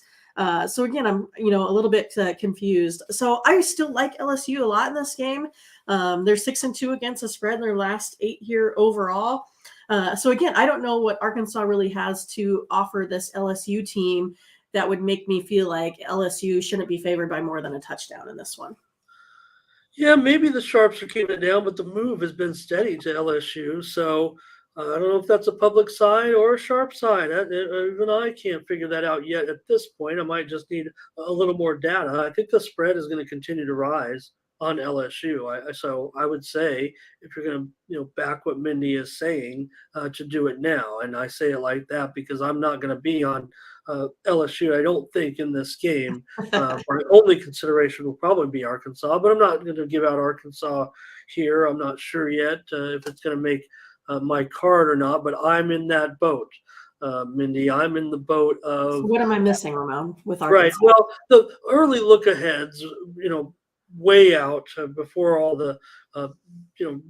So again, I'm, a little bit confused. So I still like LSU a lot in this game. They're 6-2 against the spread in their last 8 here overall. So again, I don't know what Arkansas really has to offer this LSU team that would make me feel like LSU shouldn't be favored by more than a touchdown in this one. Yeah, maybe the Sharps are keeping it down, but the move has been steady to LSU. So I don't know if that's a public side or a Sharp side. Even I can't figure that out yet at this point. I might just need a little more data. I think the spread is going to continue to rise on LSU. So I would say if you're going to back what Mindy is saying, to do it now. And I say it like that because I'm not going to be on LSU. I don't think in this game. Our only consideration will probably be Arkansas, but I'm not going to give out Arkansas here. I'm not sure yet if it's going to make my card or not, but I'm in that boat. Mindy, I'm in the boat So of what am I missing, Ramon, with right. Arkansas? Well, the early look aheads, way out before all the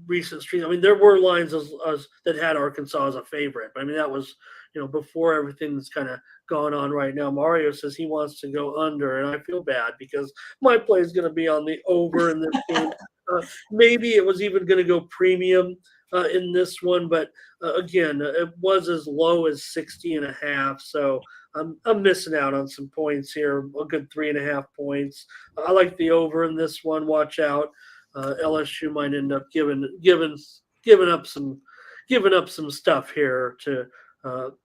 recent streams. I mean, there were lines as that had Arkansas as a favorite, but I mean that was before everything that's kind of gone on right now. Mario says he wants to go under, and I feel bad because my play is going to be on the over in this game. Maybe it was even going to go premium in this one, but again, it was as low as 60.5. So I'm missing out on some points here. A good 3.5 points. I like the over in this one. Watch out. LSU might end up giving up some stuff here to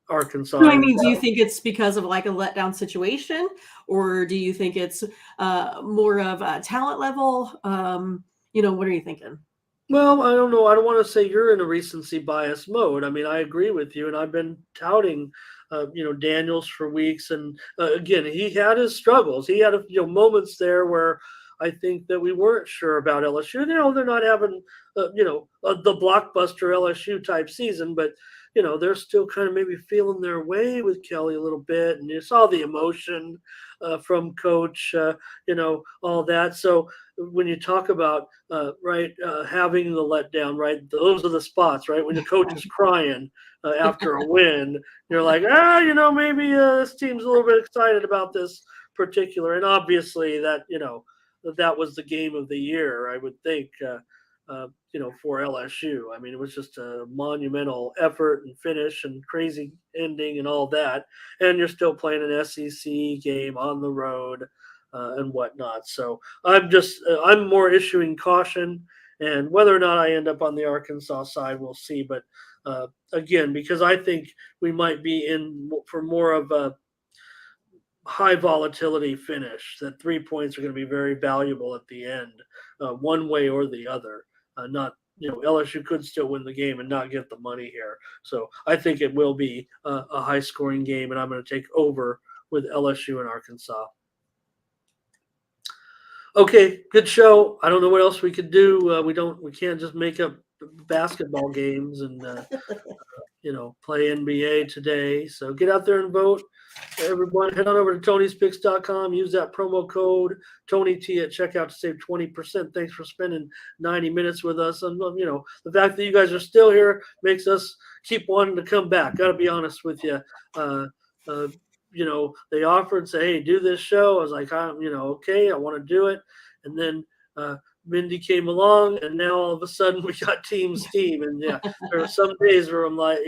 Arkansas. So, I mean, do you think it's because of like a letdown situation, or do you think it's more of a talent level? What are you thinking? Well, I don't know. I don't want to say you're in a recency bias mode. I mean, I agree with you, and I've been touting, Daniels for weeks. And again, he had his struggles. He had moments there where I think that we weren't sure about LSU. They're not having, the blockbuster LSU type season, but they're still kind of maybe feeling their way with Kelly a little bit, and you saw the emotion from Coach, all that. So when you talk about having the letdown, right, those are the spots, right, when the coach is crying after a win, you're like, maybe this team's a little bit excited about this particular, and obviously that that was the game of the year, I would think. for LSU. I mean, it was just a monumental effort and finish and crazy ending and all that. And you're still playing an SEC game on the road and whatnot. So I'm more issuing caution. And whether or not I end up on the Arkansas side, we'll see. But again, because I think we might be in for more of a high volatility finish, that 3 points are going to be very valuable at the end, one way or the other. Not LSU could still win the game and not get the money here. So I think it will be a high scoring game, and I'm going to take over with LSU and Arkansas. Okay, good show. I don't know what else we could do. We can't just make up basketball games and play NBA today. So get out there and vote. Everyone, head on over to Tony'sPicks.com. Use that promo code TonyT at checkout to save 20%. Thanks for spending 90 minutes with us. And the fact that you guys are still here makes us keep wanting to come back. Got to be honest with you. They offered, say, hey, do this show. I was like, okay, I want to do it. And then Mindy came along, and now all of a sudden we got Team Steve. And yeah, there are some days where I'm like,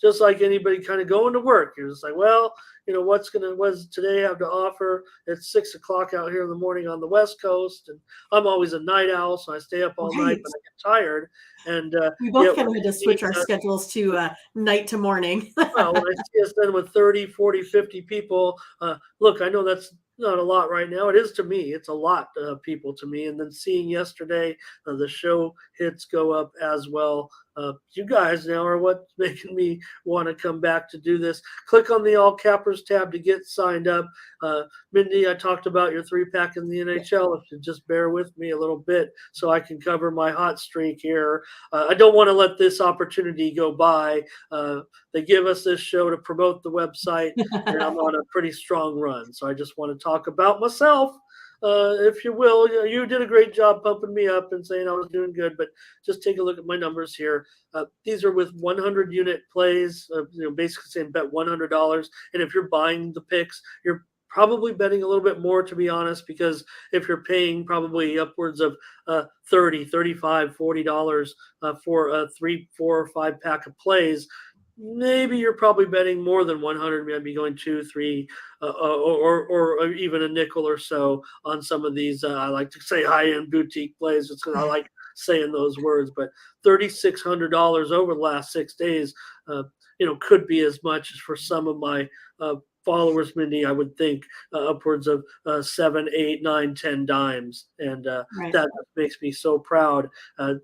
just like anybody kind of going to work, you're just like, well, what's today have to offer? It's 6:00 out here in the morning on the West Coast, and I'm always a night owl, so I stay up all night, but I get tired. And we both kind of had to switch our schedules to night to morning. Well, when I see us then with 30, 40, 50 people, look, I know that's not a lot right now. It is to me. It's a lot of people to me. And then seeing yesterday, the show hits go up as well. You guys now are what's making me want to come back to do this. Click on the All Cappers tab to get signed up. Mindy, I talked about your 3-pack in the NHL. If you just bear with me a little bit so I can cover my hot streak here. I don't want to let this opportunity go by. They give us this show to promote the website, and I'm on a pretty strong run. So I just want to talk about myself. If you will, you did a great job pumping me up and saying I was doing good, but just take a look at my numbers here. These are with 100 unit plays, basically saying bet $100. And if you're buying the picks, you're probably betting a little bit more, to be honest, because if you're paying probably upwards of $30, $35, $40 for a 3, 4, or 5-pack of plays, maybe you're probably betting more than 100, maybe going 2, 3, or even a nickel or so on some of these. I like to say high-end boutique plays. It's I like saying those words, but $3,600 over the last 6 days, could be as much as for some of my followers, Mindy. I would think upwards of 7, 8, 9, 10 dimes, and Right. That makes me so proud.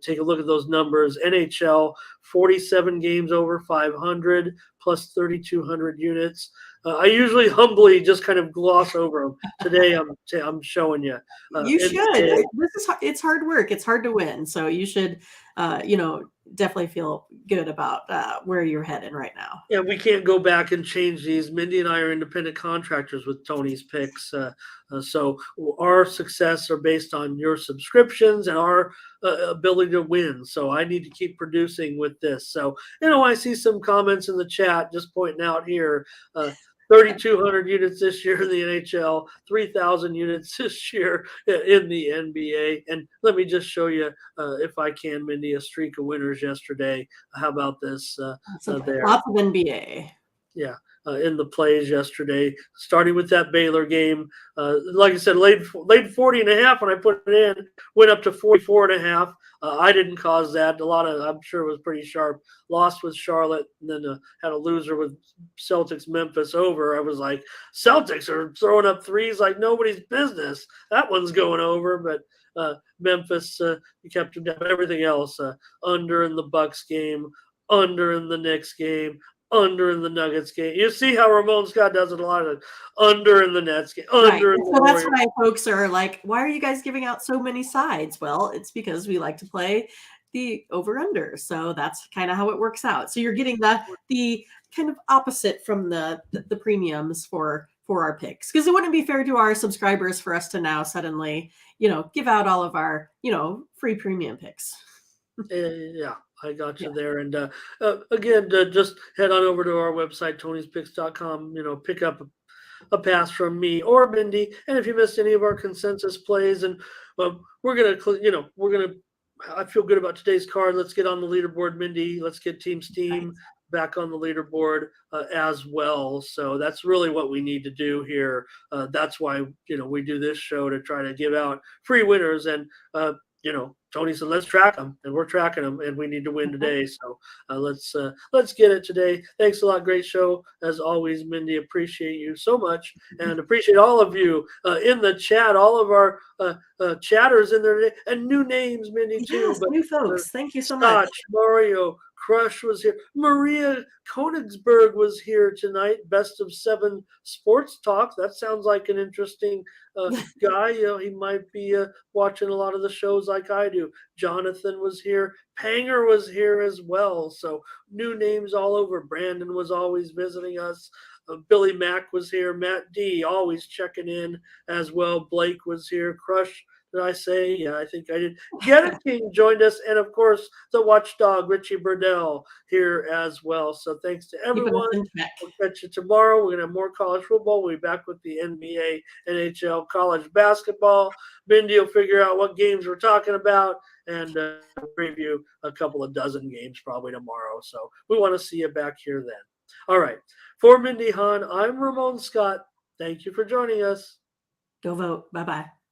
Take a look at those numbers. NHL, 47 games over 500 plus 3,200 units. I usually humbly just kind of gloss over them. Today, I'm showing you. You should. It's hard work. It's hard to win. So you should, definitely feel good about where you're heading right now. Yeah, we can't go back and change these. Mindy and I are independent contractors with Tony's Picks. So our success are based on your subscriptions and our ability to win. So I need to keep producing with this. So, I see some comments in the chat just pointing out here. 3,200 units this year in the NHL, 3,000 units this year in the NBA. And let me just show you, if I can, Mindy, a streak of winners yesterday. How about this? There. Lots of NBA. Yeah. In the plays yesterday, starting with that Baylor game. Like I said, laid 40.5 when I put it in, went up to 44.5. I didn't cause that. I'm sure it was pretty sharp. Lost with Charlotte, and then had a loser with Celtics Memphis over. I was like, Celtics are throwing up threes like nobody's business. That one's going over, but Memphis kept them down. But everything else, under in the Bucks game, under in the Knicks game, under in the Nuggets game. You see how Ramon Scott does it a lot of under in the Nets game. Under right. in the So that's why folks are like, why are you guys giving out so many sides? Well, it's because we like to play the over-under. So that's kind of how it works out. So you're getting the kind of opposite from the premiums for our picks, because it wouldn't be fair to our subscribers for us to now suddenly, give out all of our, free premium picks. Yeah, I got you there. And again, just head on over to our website, Tony'sPicks.com, pick up a pass from me or Mindy. And if you missed any of our consensus plays, and we're going to I feel good about today's card. Let's get on the leaderboard, Mindy. Let's get Team Right. Steam back on the leaderboard as well. So that's really what we need to do here. That's why we do this show, to try to give out free winners. And Tony said, let's track them, and we're tracking them, and we need to win Mhm. today. So let's get it today. Thanks a lot. Great show as always, Mindy. Appreciate you so much, and appreciate all of you in the chat. All of our chatters in there today, and new names, Mindy, too. Yes, But new uh, folks. Thank you so much. Scotch, Mario, Crush was here. Maria Konigsberg was here tonight. Best of 7 Sports Talk. That sounds like an interesting guy. He might be watching a lot of the shows like I do. Jonathan was here. Panger was here as well. So new names all over. Brandon was always visiting us. Billy Mack was here. Matt D always checking in as well. Blake was here. Crush, did I say? Yeah, I think I did. Get a King joined us, and of course the watchdog Richie Burdell here as well. So thanks to Keeping us everyone. in check. We'll catch you tomorrow. We're gonna have more college football. We'll be back with the NBA, NHL, college basketball. Mindy will figure out what games we're talking about, and preview a couple of dozen games probably tomorrow. So we want to see you back here then. All right. For Mindy Hahn, I'm Ramon Scott. Thank you for joining us. Go vote. Bye bye.